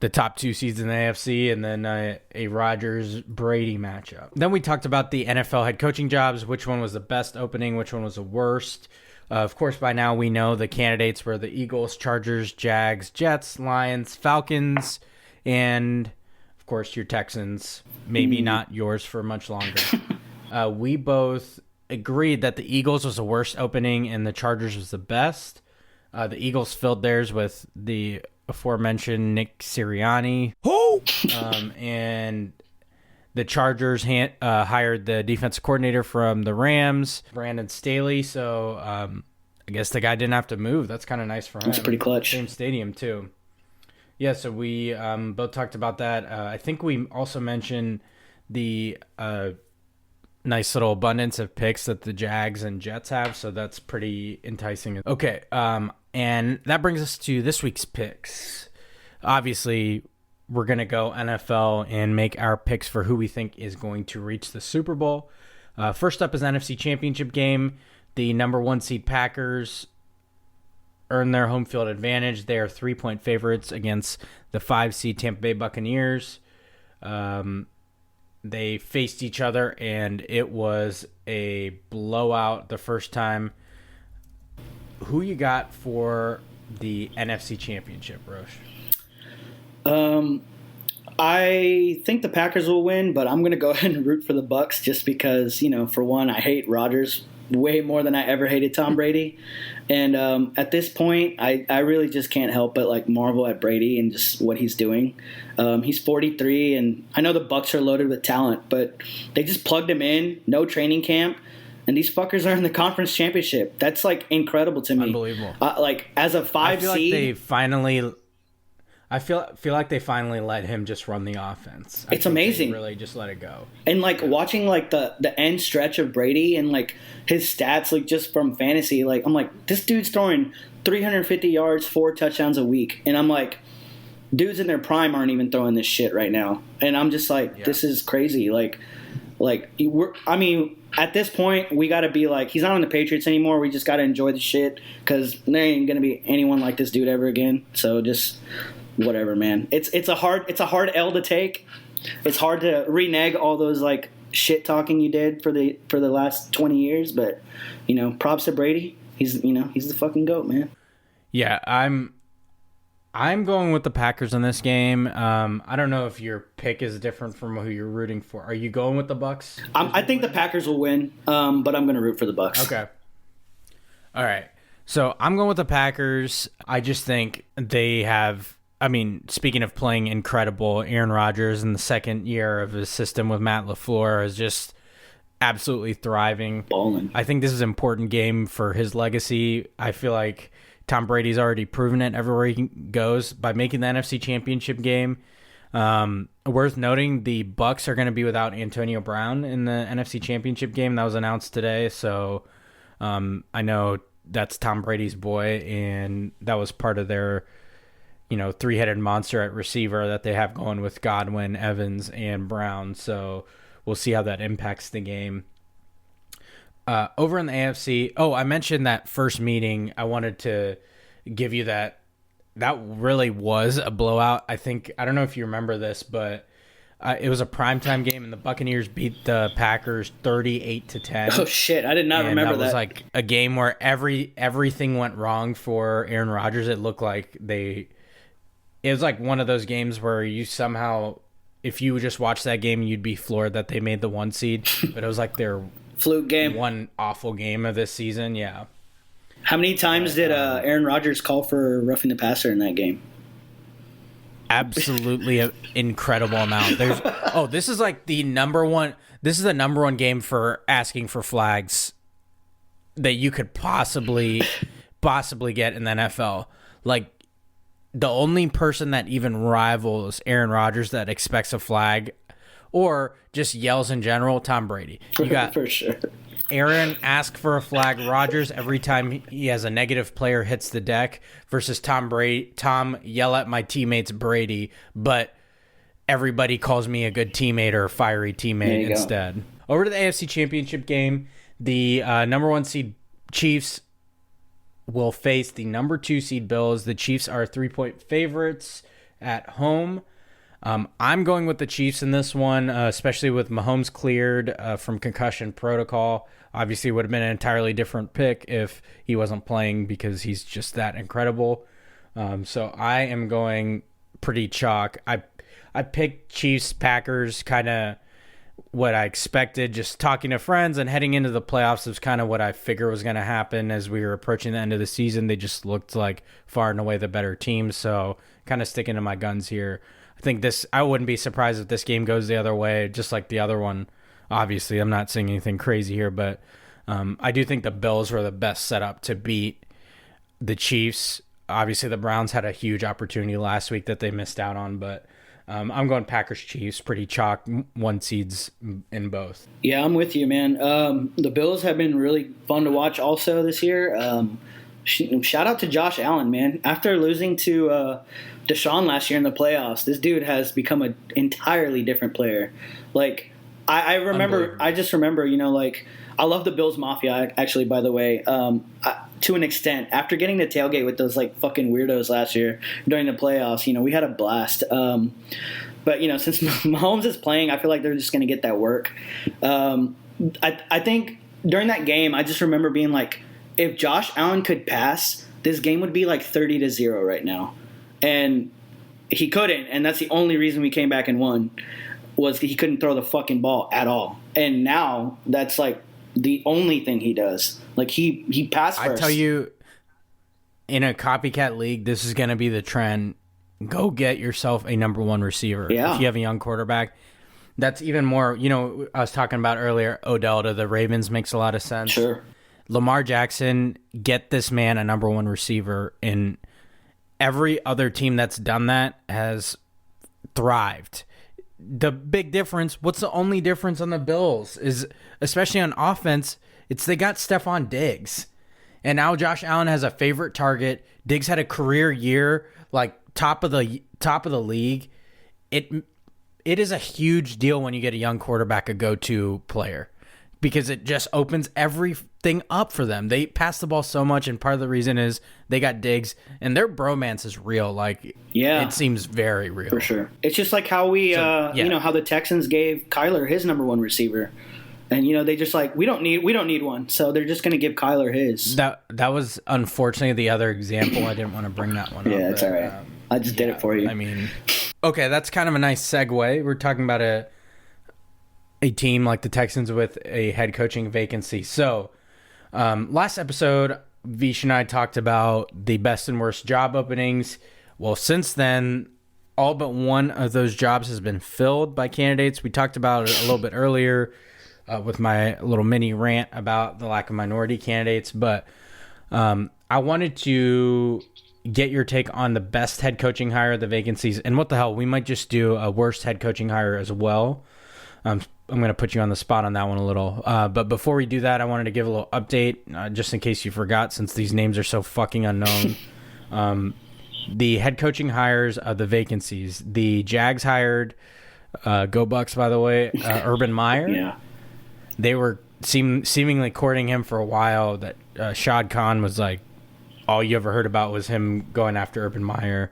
the top 2 seeds in the AFC, and then a Rodgers-Brady matchup. Then we talked about the NFL head coaching jobs, which one was the best opening, which one was the worst. Of course, by now we know the candidates were the Eagles, Chargers, Jags, Jets, Lions, Falcons, and, of course, your Texans. Maybe not yours for much longer. We both agreed that the Eagles was the worst opening and the Chargers was the best. The Eagles filled theirs with the aforementioned Nick Sirianni. And the Chargers hired the defensive coordinator from the Rams, Brandon Staley. So I guess the guy didn't have to move. That's kind of nice for him. That's pretty clutch. Same stadium, too. Yeah, so we both talked about that. I think we also mentioned the nice little abundance of picks that the Jags and Jets have, so that's pretty enticing. Okay, and that brings us to this week's picks. Obviously, we're going to go NFL and make our picks for who we think is going to reach the Super Bowl. First up is NFC Championship game. The number 1 seed Packers earn their home field advantage. They are 3-point favorites against the 5 seed Tampa Bay Buccaneers. They faced each other, and it was a blowout the first time. Who you got for the NFC Championship, Roche? I think the Packers will win, but I'm going to go ahead and root for the Bucs just because, for one, I hate Rodgers way more than I ever hated Tom Brady. And at this point, I really just can't help but marvel at Brady and just what he's doing. He's 43, and I know the Bucs are loaded with talent, but they just plugged him in, no training camp, and these fuckers are in the conference championship. That's incredible to me. Unbelievable. As a 5 I feel seed, like they finally. I feel like they finally let him just run the offense. It's amazing. Really just let it go. And like watching like the end stretch of Brady and like his stats, like just from fantasy, like I'm like, this dude's throwing 350 yards, 4 touchdowns a week, and I'm like, dudes in their prime aren't even throwing this shit right now, and I'm just like, this is crazy. At this point, we got to be like, he's not on the Patriots anymore. We just got to enjoy the shit because there ain't gonna be anyone like this dude ever again. So just whatever, man. It's a hard L to take. It's hard to renege all those like shit talking you did for the last 20 years. But props to Brady. He's the fucking GOAT, man. Yeah, I'm going with the Packers in this game. I don't know if your pick is different from who you're rooting for. Are you going with the Bucks? I think the Packers will win, but I'm going to root for the Bucks. Okay. All right. So I'm going with the Packers. I just think they have. I mean, speaking of playing incredible, Aaron Rodgers in the second year of his system with Matt LaFleur is just absolutely thriving. Balling. I think this is an important game for his legacy. I feel like Tom Brady's already proven it everywhere he goes by making the NFC Championship game. Worth noting, the Bucks are going to be without Antonio Brown in the NFC Championship game. That was announced today, so I know that's Tom Brady's boy, and that was part of their three-headed monster at receiver that they have going with Godwin, Evans, and Brown. So we'll see how that impacts the game. Over in the AFC, I mentioned that first meeting. I wanted to give you that really was a blowout. I don't know if you remember this, but it was a primetime game, and the Buccaneers beat the Packers 38-10. Oh shit, I did not remember that. That was like a game where everything went wrong for Aaron Rodgers. It looked like it was like one of those games where you somehow, if you just watch that game, you'd be floored that they made the 1 seed. But it was like their fluke game, one awful game of this season. Yeah. How many times did Aaron Rodgers call for roughing the passer in that game? Absolutely an incredible amount. This is like the number one. This is the number one game for asking for flags that you could possibly get in the NFL. Like, the only person that even rivals Aaron Rodgers that expects a flag or just yells in general, Tom Brady. You got for sure. Aaron ask for a flag. Rodgers every time he has a negative player hits the deck versus Tom yell at my teammates Brady, but everybody calls me a good teammate or a fiery teammate instead. Over to the AFC Championship game, the number 1 seed Chiefs will face the number 2 seed Bills. The Chiefs are 3-point favorites at home. I'm going with the Chiefs in this one, especially with Mahomes cleared from concussion protocol. Obviously, it would have been an entirely different pick if he wasn't playing because he's just that incredible. So I am going pretty chalk. I picked Chiefs, Packers, kind of what I expected. Just talking to friends and heading into the playoffs was kind of what I figured was going to happen as we were approaching the end of the season. They just looked like far and away the better team. So kind of sticking to my guns here. I wouldn't be surprised if this game goes the other way, just like the other one. Obviously, I'm not saying anything crazy here, but I do think the Bills were the best setup to beat the Chiefs. Obviously, the Browns had a huge opportunity last week that they missed out on, but I'm going Packers-Chiefs, pretty chalk, 1 seeds in both. Yeah, I'm with you, man. The Bills have been really fun to watch also this year. Shout out to Josh Allen, man. After losing to Deshaun last year in the playoffs, this dude has become an entirely different player. Like, I just remember, I love the Bills Mafia, actually, by the way, to an extent. After getting the tailgate with those, like, fucking weirdos last year during the playoffs, we had a blast. But, since Mahomes is playing, I feel like they're just going to get that work. I think during that game, I just remember being like, if Josh Allen could pass, this game would be like 30-0 right now. And he couldn't, and that's the only reason we came back and won, was he couldn't throw the fucking ball at all. And now that's like the only thing he does. Like he passed first. I tell you, in a copycat league, this is going to be the trend. Go get yourself a number 1 receiver. Yeah. If you have a young quarterback, that's even more, I was talking about earlier, Odell to the Ravens makes a lot of sense. Sure. Lamar Jackson, get this man a number 1 receiver, and every other team that's done that has thrived. The big difference, what's the only difference on the Bills is, especially on offense, it's they got Stephon Diggs. And now Josh Allen has a favorite target. Diggs had a career year, like top of the league. It is a huge deal when you get a young quarterback, a go-to player, because it just opens everything up for them. They pass the ball so much, and part of the reason is they got Diggs, and their bromance is real. Like, it seems very real. For sure. It's just like how how the Texans gave Kyler his number one receiver. And, they just like, we don't need one. So they're just going to give Kyler his. That was unfortunately the other example. I didn't want to bring that one up. Yeah, it's all right. I just did it for you. I mean, okay, that's kind of a nice segue. We're talking about a team like the Texans with a head coaching vacancy. So last episode, Vish and I talked about the best and worst job openings. Well, since then, all but one of those jobs has been filled by candidates. We talked about it a little bit earlier with my little mini rant about the lack of minority candidates. But I wanted to get your take on the best head coaching hire, the vacancies, and what the hell, we might just do a worst head coaching hire as well. I'm going to put you on the spot on that one a little. But before we do that, I wanted to give a little update, just in case you forgot, since these names are so fucking unknown. The head coaching hires of the vacancies. The Jags hired, go Bucks, by the way, Urban Meyer. Yeah. They were seemingly courting him for a while. That Shad Khan was like, all you ever heard about was him going after Urban Meyer.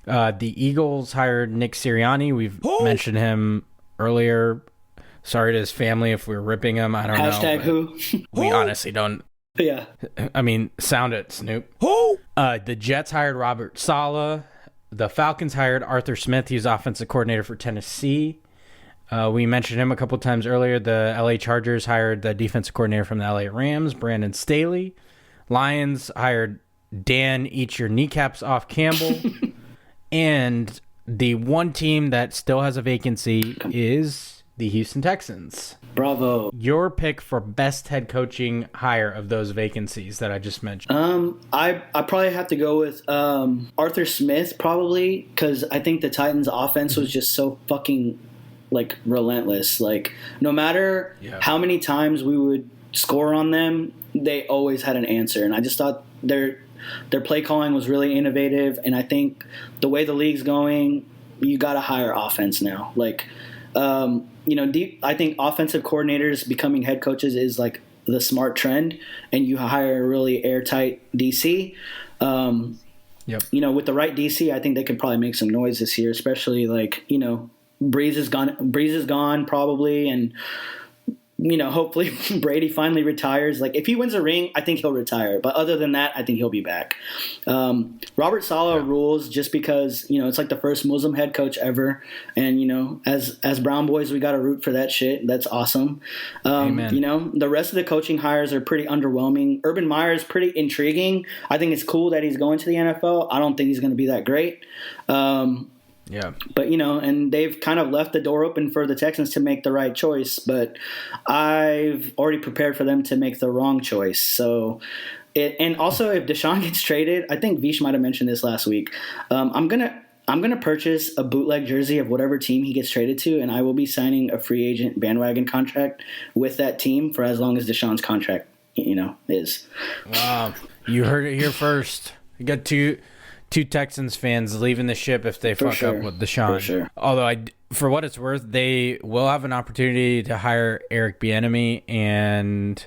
The Eagles hired Nick Sirianni. We've mentioned him earlier. Sorry to his family if we're ripping him. I don't know. Hashtag who? We honestly don't. Yeah. I mean, sound it, Snoop. Who? The Jets hired Robert Saleh. The Falcons hired Arthur Smith. He's offensive coordinator for Tennessee. We mentioned him a couple times earlier. The LA Chargers hired the defensive coordinator from the LA Rams, Brandon Staley. Lions hired Dan Eat Your Kneecaps Off Campbell. And the one team that still has a vacancy is the Houston Texans. Bravo. Your pick for best head coaching hire of those vacancies that I just mentioned. I probably have to go with Arthur Smith, probably, because I think the Titans' offense was just so fucking like relentless. Like, no matter how many times we would score on them, they always had an answer. And I just thought their play calling was really innovative. And I think the way the league's going, you got to hire offense now. Like, I think offensive coordinators becoming head coaches is like the smart trend, and you hire a really airtight DC. With the right DC, I think they could probably make some noise this year, especially like, Breeze is gone probably, and hopefully Brady finally retires. Like, if he wins a ring, I think he'll retire. But other than that, I think he'll be back. Robert Saleh rules just because, it's like the first Muslim head coach ever. And, as Brown boys, we got to root for that shit. That's awesome. Amen. The rest of the coaching hires are pretty underwhelming. Urban Meyer is pretty intriguing. I think it's cool that he's going to the NFL. I don't think he's going to be that great. But, and they've kind of left the door open for the Texans to make the right choice, but I've already prepared for them to make the wrong choice. So, and also if Deshaun gets traded, I think Vish might have mentioned this last week. I'm gonna purchase a bootleg jersey of whatever team he gets traded to, and I will be signing a free agent bandwagon contract with that team for as long as Deshaun's contract, is. Wow, you heard it here first. You got two Texans fans leaving the ship if they fuck up with Deshaun. For sure. Although, for what it's worth, they will have an opportunity to hire Eric Bieniemy, and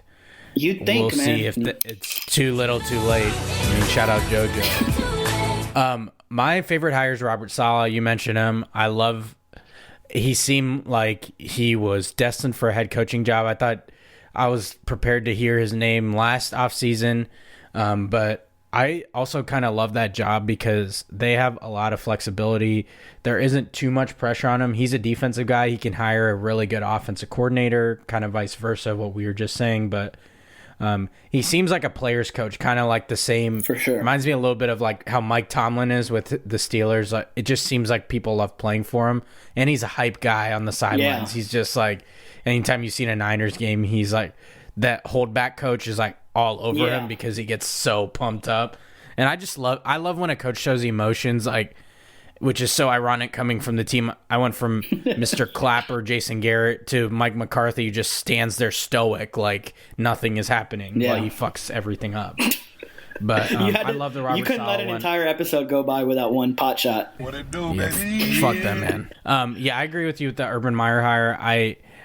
you'd think, we'll see if it's too little, too late. I mean, shout out JoJo. My favorite hire is Robert Saleh. You mentioned him. He seemed like he was destined for a head coaching job. I thought I was prepared to hear his name last offseason, but I also kind of love that job because they have a lot of flexibility. There isn't too much pressure on him. He's a defensive guy. He can hire a really good offensive coordinator, kind of vice versa, what we were just saying. But he seems like a player's coach, kind of like the same. For sure. Reminds me a little bit of like how Mike Tomlin is with the Steelers. It just seems like people love playing for him. And he's a hype guy on the sidelines. Yeah. He's just like, anytime you see a Niners game, he's like, that holdback coach is like all over him because he gets so pumped up. And I love when a coach shows emotions, like, which is so ironic coming from the team. I went from Mr. Clapper, Jason Garrett, to Mike McCarthy, who just stands there stoic, like nothing is happening while he fucks everything up. But I love the Robert You couldn't Saleh let an one. entire episode go by without one pot shot. What it do, Yeah, baby? fuck that, man. I agree with you with the Urban Meyer hire.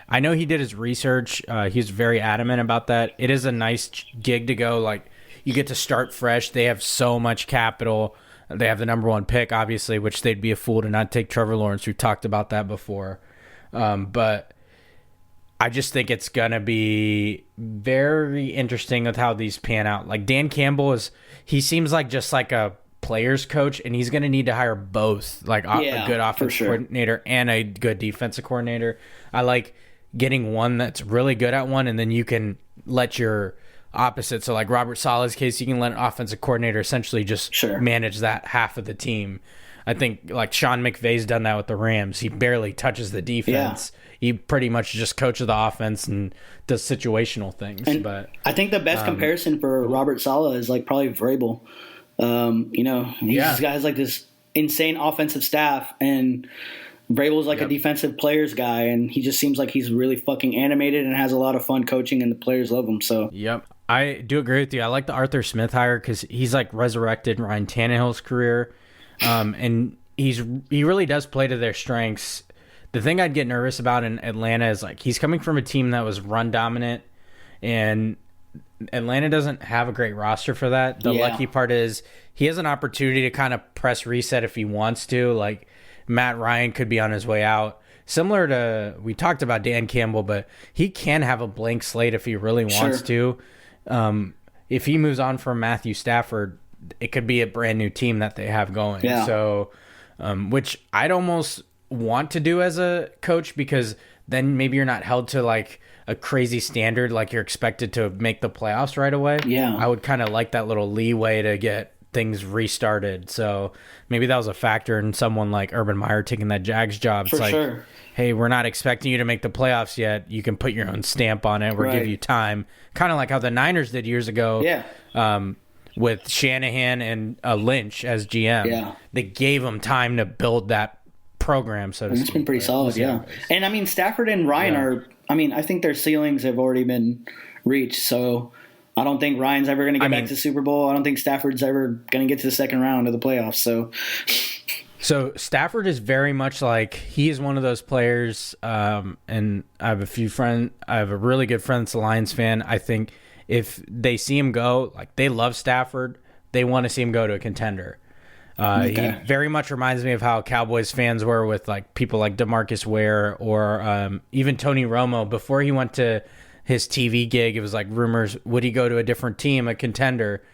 I know he did his research. He's very adamant about that. It is a nice gig to go. Like, you get to start fresh. They have so much capital. They have the number 1 pick, obviously, which they'd be a fool to not take Trevor Lawrence. We've talked about that before. But I just think it's going to be very interesting with how these pan out. Like, Dan Campbell he seems like just like a player's coach, and he's going to need to hire both, like a good offensive coordinator and a good defensive coordinator. I like getting one that's really good at one, and then you can let your opposite. So like Robert Saleh's case, you can let an offensive coordinator essentially just manage that half of the team. I think like Sean McVay's done that with the Rams. He barely touches the defense. He pretty much just coaches the offense and does situational things. And but I think the best comparison for Robert Saleh is like probably Vrabel. This guy has like this insane offensive staff, and Vrabel's like a defensive players guy, and he just seems like he's really fucking animated and has a lot of fun coaching, and the players love him. So I do agree with you. I like the Arthur Smith hire because he's like resurrected Ryan Tannehill's career, and he really does play to their strengths. The thing I'd get nervous about in Atlanta is like he's coming from a team that was run dominant, and Atlanta doesn't have a great roster for that. The lucky part is he has an opportunity to kind of press reset if he wants to. Like Matt Ryan could be on his way out. Similar to, we talked about Dan Campbell, but he can have a blank slate if he really wants to. If he moves on from Matthew Stafford, it could be a brand new team that they have going. Yeah. So, which I'd almost want to do as a coach, because then maybe you're not held to like a crazy standard, like you're expected to make the playoffs right away. Yeah. I would kind of like that little leeway to get things restarted. So maybe that was a factor in someone like Urban Meyer taking that Jags job. It's like, hey, we're not expecting you to make the playoffs yet. You can put your own stamp on it. We'll give you time. Kind of like how the Niners did years ago. With Shanahan and Lynch as GM. Yeah. They gave him time to build that program, so to speak. It's been pretty solid, And I mean, Stafford and Ryan are, I think their ceilings have already been reached. So I don't think Ryan's ever going to get back to the Super Bowl. I don't think Stafford's ever going to get to the second round of the playoffs. So Stafford is very much like, he is one of those players, and I have a really good friend that's a Lions fan. I think if they see him go, like they love Stafford, they want to see him go to a contender. He very much reminds me of how Cowboys fans were with like people like DeMarcus Ware or even Tony Romo. Before he went to his TV gig, it was like rumors, would he go to a different team, a contender?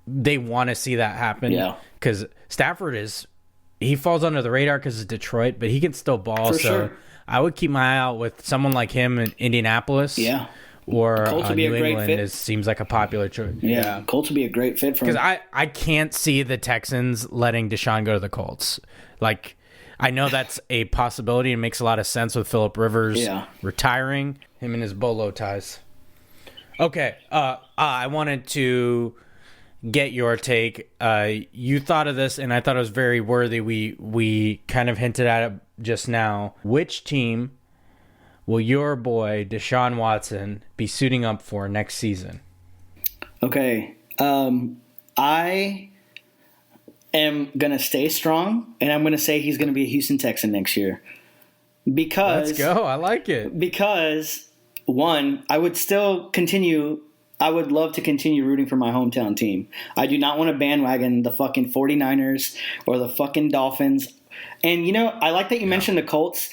They want to see that happen because Stafford he falls under the radar because it's Detroit, but he can still ball. I would keep my eye out with someone like him in Indianapolis. Or New England seems like a popular choice. Colts would be a great fit for him. Because I can't see the Texans letting Deshaun go to the Colts. Like, I know that's a possibility and makes a lot of sense with Phillip Rivers retiring, him and his bolo ties. Okay, I wanted to get your take. You thought of this, and I thought it was very worthy. We kind of hinted at it just now. Which team will your boy Deshaun Watson be suiting up for next season? Okay. I am going to stay strong, and I'm going to say he's going to be a Houston Texan next year. Because let's go. I like it. Because, one, I would love to continue rooting for my hometown team. I do not want to bandwagon the fucking 49ers or the fucking Dolphins. And, I like that you mentioned the Colts.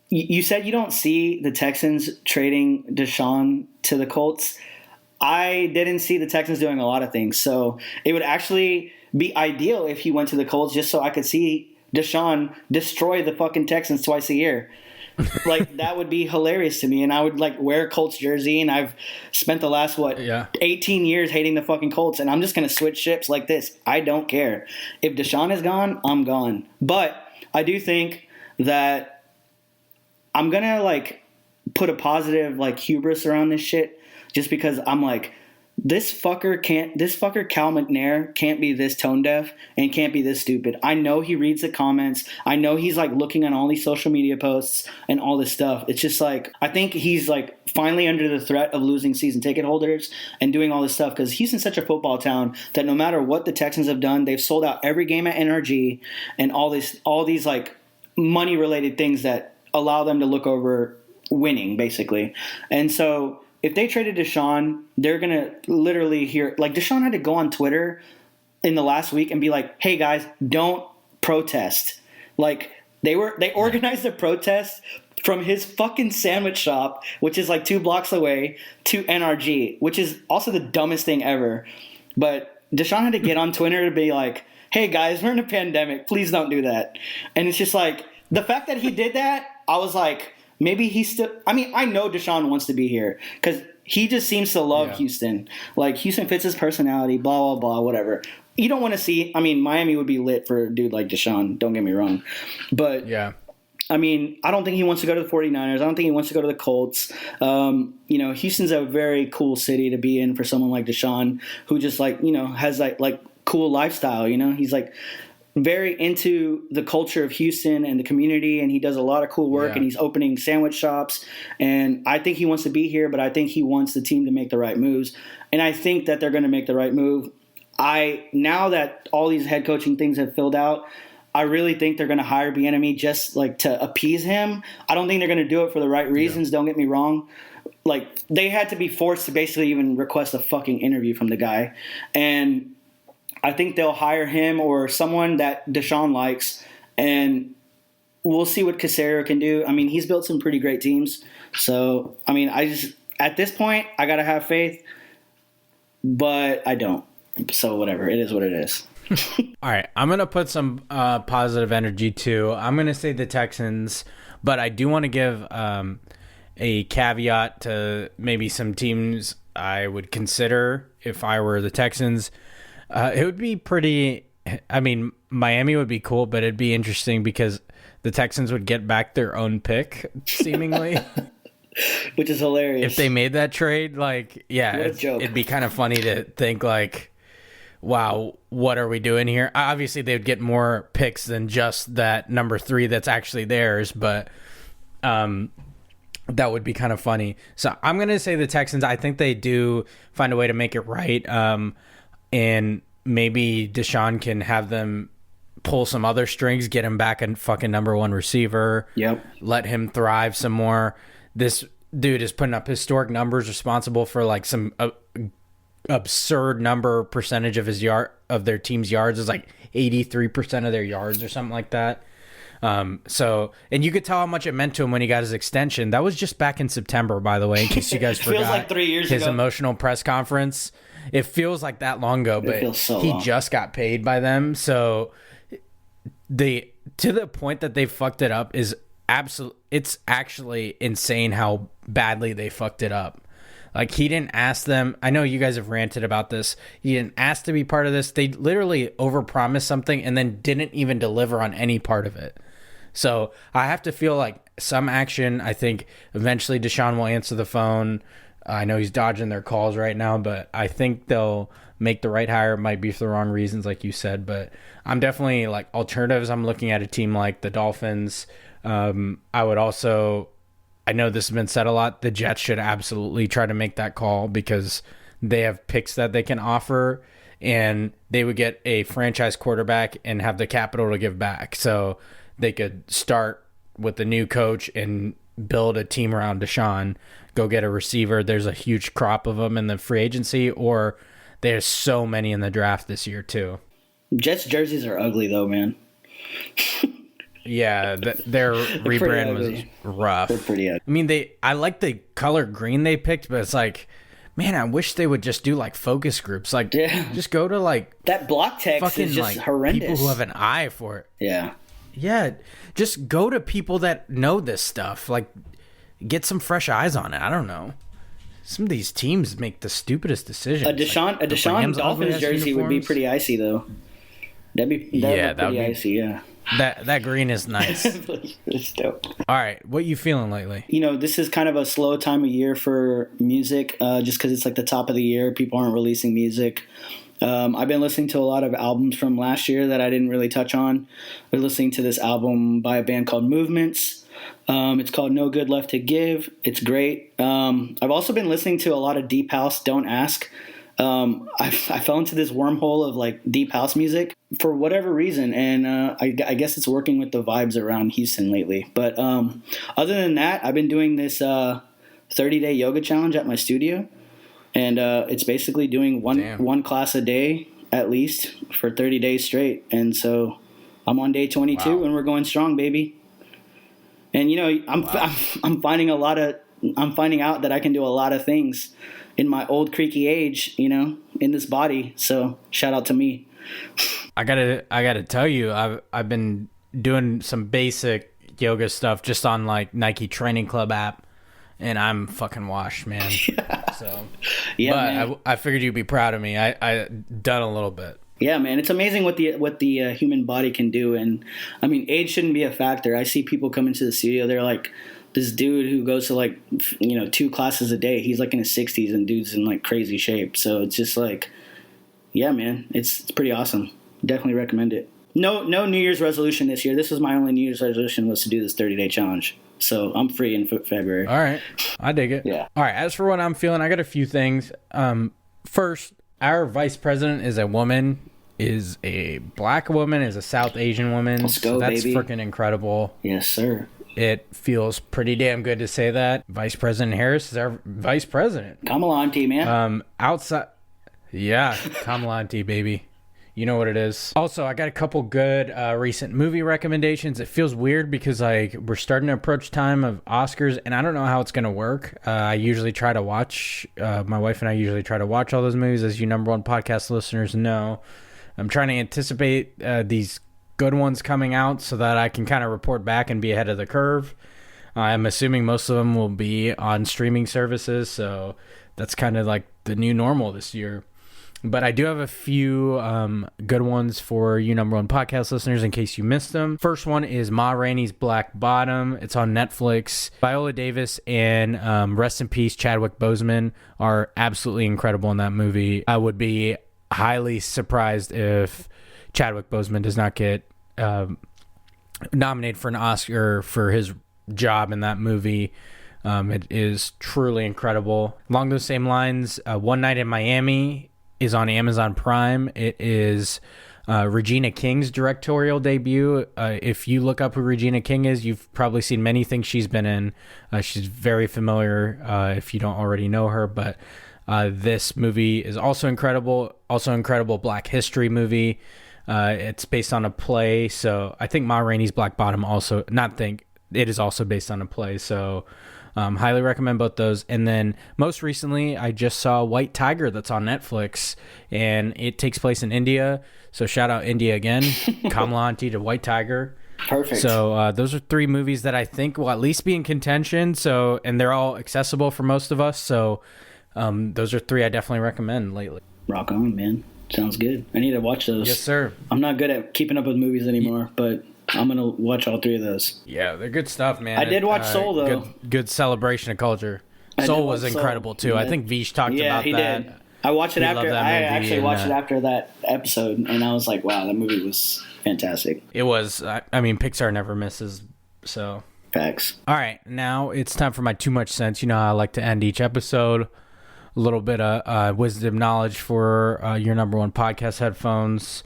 You said you don't see the Texans trading Deshaun to the Colts. I didn't see the Texans doing a lot of things. So it would actually be ideal if he went to the Colts just so I could see Deshaun destroy the fucking Texans twice a year. Like, that would be hilarious to me. And I would wear a Colts jersey. And I've spent the last 18 years hating the fucking Colts. And I'm just going to switch ships like this. I don't care. If Deshaun is gone, I'm gone. But I do think that I'm going to put a positive hubris around this shit just because I'm This fucker Cal McNair can't be this tone deaf and can't be this stupid. I know he reads the comments. I know he's like looking at all these social media posts and all this stuff. It's just like, I think he's like finally under the threat of losing season ticket holders and doing all this stuff because he's in such a football town that no matter what the Texans have done, they've sold out every game at NRG and all these like money related things that allow them to look over winning basically. And so if they traded Deshaun, they're going to literally hear – like Deshaun had to go on Twitter in the last week and be like, hey, guys, don't protest. Like they organized a protest from his fucking sandwich shop, which is like 2 blocks away, to NRG, which is also the dumbest thing ever. But Deshaun had to get on Twitter to be like, hey, guys, we're in a pandemic. Please don't do that. And it's just like the fact that he did that, I was like – maybe he's still – I mean, I know Deshaun wants to be here because he just seems to love Houston. Like, Houston fits his personality, blah, blah, blah, whatever. You don't want to see – I mean, Miami would be lit for a dude like Deshaun. Don't get me wrong. But, I mean, I don't think he wants to go to the 49ers. I don't think he wants to go to the Colts. Houston's a very cool city to be in for someone like Deshaun who just, like, has, like cool lifestyle, He's, like – very into the culture of Houston and the community, and he does a lot of cool work, and he's opening sandwich shops, and I think he wants to be here, but I think he wants the team to make the right moves, and I think that they're going to make the right move. Now that all these head coaching things have filled out, I really think they're going to hire Bieniemy just like to appease him. I don't think they're going to do it for the right reasons. Don't get me wrong. Like, they had to be forced to basically even request a fucking interview from the guy, and I think they'll hire him or someone that Deshaun likes, and we'll see what Caserio can do. I mean, he's built some pretty great teams. So, I mean, at this point, I got to have faith, but I don't. So, whatever. It is what it is. All right. I'm going to put some positive energy, too. I'm going to say the Texans, but I do want to give a caveat to maybe some teams I would consider if I were the Texans. It would be pretty – I mean, Miami would be cool, but it'd be interesting because the Texans would get back their own pick, seemingly. Which is hilarious. If they made that trade, like, yeah, it'd be kind of funny to think, like, wow, what are we doing here? Obviously, they would get more picks than just that number 3 that's actually theirs, but that would be kind of funny. So I'm going to say the Texans. I think they do find a way to make it right. And maybe Deshaun can have them pull some other strings, get him back a fucking number 1 receiver. Yep. Let him thrive some more. This dude is putting up historic numbers, responsible for like some absurd percentage of their team's yards. Is like 83% of their yards or something like that. And you could tell how much it meant to him when he got his extension. That was just back in September, by the way, in case you guys forgot. Feels like 3 years his ago. Emotional press conference. It feels like that long ago, but he just got paid by them. So to the point that they fucked it up is it's actually insane how badly they fucked it up. Like, he didn't ask them. I know you guys have ranted about this. He didn't ask to be part of this. They literally overpromised something and then didn't even deliver on any part of it. So I have to feel like some action. I think eventually Deshaun will answer the phone. I know he's dodging their calls right now, but I think they'll make the right hire. It might be for the wrong reasons, like you said, but I'm definitely like alternatives. I'm looking at a team like the Dolphins. I would also, I know this has been said a lot, the Jets should absolutely try to make that call because they have picks that they can offer, and they would get a franchise quarterback and have the capital to give back. So they could start with the new coach and build a team around Deshaun, go get a receiver. There's a huge crop of them in the free agency, or there's so many in the draft this year too. Jets jerseys are ugly though, man. Yeah, their rebrand was rough. They're pretty ugly. I mean, I like the color green they picked, but it's like, man, I wish they would just do like focus groups. Like, just go to like that block text fucking is just like horrendous. People who have an eye for it. Yeah, just go to people that know this stuff. Like, get some fresh eyes on it. I don't know. Some of these teams make the stupidest decisions. A Deshaun Dolphins jersey would be pretty icy though. That'd be pretty icy. Yeah. That green is nice. It's dope. All right, what you feeling lately? You know, this is kind of a slow time of year for music, just because it's like the top of the year. People aren't releasing music. I've been listening to a lot of albums from last year that I didn't really touch on. We're listening to this album by a band called Movements. It's called No Good Left to Give. It's great. I've also been listening to a lot of deep house. Don't ask. I fell into this wormhole of like deep house music for whatever reason, and I guess it's working with the vibes around Houston lately. But other than that, I've been doing this 30-day yoga challenge at my studio, and it's basically doing one class a day at least for 30 days straight. And so I'm on day 22, and we're going strong, baby. And you know, I'm finding out that I can do a lot of things in my old creaky age, you know, in this body. So shout out to me. I gotta tell you, I've been doing some basic yoga stuff just on like Nike Training Club app, and I'm fucking washed, man. Yeah. So, yeah, but man. I figured you'd be proud of me. I done a little bit. Yeah, man, it's amazing what the human body can do, and I mean, age shouldn't be a factor. I see people come into the studio, they're like, this dude who goes to like, you know, 2 classes a day, he's like in his 60s, and dude's in like crazy shape. So it's just like, yeah, man, it's pretty awesome. Definitely recommend it. No New Year's resolution this year. This was my only New Year's resolution, was to do this 30-day challenge. So I'm free in February. All right, I dig it. Yeah. All right, as for what I'm feeling, I got a few things. First, our vice president is a woman, is a black woman, is a South Asian woman. Let's go, so that's baby. freaking incredible. Yes, sir. It feels pretty damn good to say that. Vice President Harris is our vice president. Kamalante, man. Outside, yeah, Kamalante, baby. You know what it is. Also, I got a couple good recent movie recommendations. It feels weird because like we're starting to approach time of Oscars, and I don't know how it's gonna work. I usually try to watch. My wife and I usually try to watch all those movies, as you number one podcast listeners know. I'm trying to anticipate these good ones coming out so that I can kind of report back and be ahead of the curve. I'm assuming most of them will be on streaming services, so that's kind of like the new normal this year. But I do have a few good ones for you number one podcast listeners in case you missed them. First one is Ma Rainey's Black Bottom. It's on Netflix. Viola Davis and rest in peace Chadwick Boseman are absolutely incredible in that movie. I would be highly surprised if Chadwick Boseman does not get nominated for an Oscar for his job in that movie. It is truly incredible. Along those same lines, One Night in Miami is on Amazon Prime. It is Regina King's directorial debut. If you look up who Regina King is, you've probably seen many things she's been in. She's very familiar if you don't already know her, but this movie is also incredible. Also incredible Black history movie. It's based on a play, so I think Ma Rainey's Black Bottom it is also based on a play, so highly recommend both those. And then most recently, I just saw White Tiger that's on Netflix, and it takes place in India, so shout out India again. Kamala Aunty to White Tiger. Perfect. So those are 3 movies that I think will at least be in contention, and they're all accessible for most of us, so those are 3 I definitely recommend lately. Rock on, man. Sounds good. I need to watch those. Yes, sir. I'm not good at keeping up with movies anymore, but I'm going to watch all 3 of those. Yeah, they're good stuff, man. I did watch Soul, though. Good celebration of culture. Soul was incredible, too. Yeah. I think Vish talked about that. Yeah, he did. I watched it after. I actually watched it after that episode, and I was like, wow, that movie was fantastic. It was. I mean, Pixar never misses, so. Facts. All right, now it's time for my Too Much Sense. You know how I like to end each episode. A little bit of wisdom knowledge for your number one podcast headphones.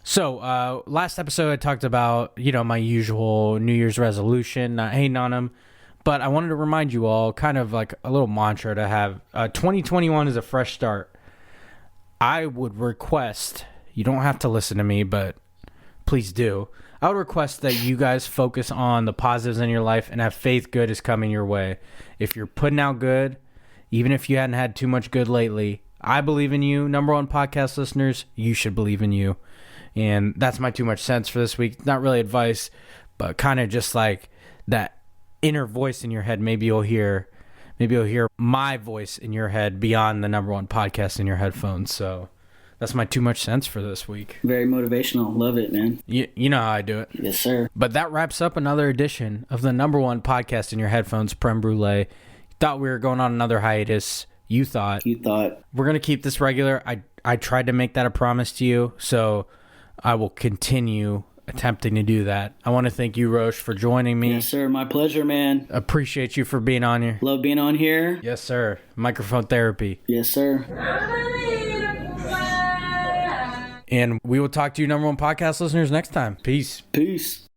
So last episode I talked about, my usual New Year's resolution, not hating on them, but I wanted to remind you all, kind of like a little mantra to have. 2021 is a fresh start. I would request, you don't have to listen to me, but please do. I would request that you guys focus on the positives in your life and have faith good is coming your way. If you're putting out good, even if you hadn't had too much good lately, I believe in you. Number one podcast listeners, you should believe in you. And that's my Too Much Sense for this week. Not really advice, but kind of just like that inner voice in your head. Maybe you'll hear my voice in your head beyond the number one podcast in your headphones. So That's my too much sense for this week. Very motivational. Love it, man. You know how I do it. Yes, sir. But that wraps up another edition of the #1 podcast in your headphones, Prem Brulee. Thought we were going on another hiatus. You thought. We're going to keep this regular. I tried to make that a promise to you, so I will continue attempting to do that. I want to thank you, Rosh, for joining me. Yes, sir. My pleasure, man. Appreciate you for being on here. Love being on here. Yes, sir. Microphone therapy. Yes, sir. And we will talk to you, #1 podcast listeners, next time. Peace. Peace.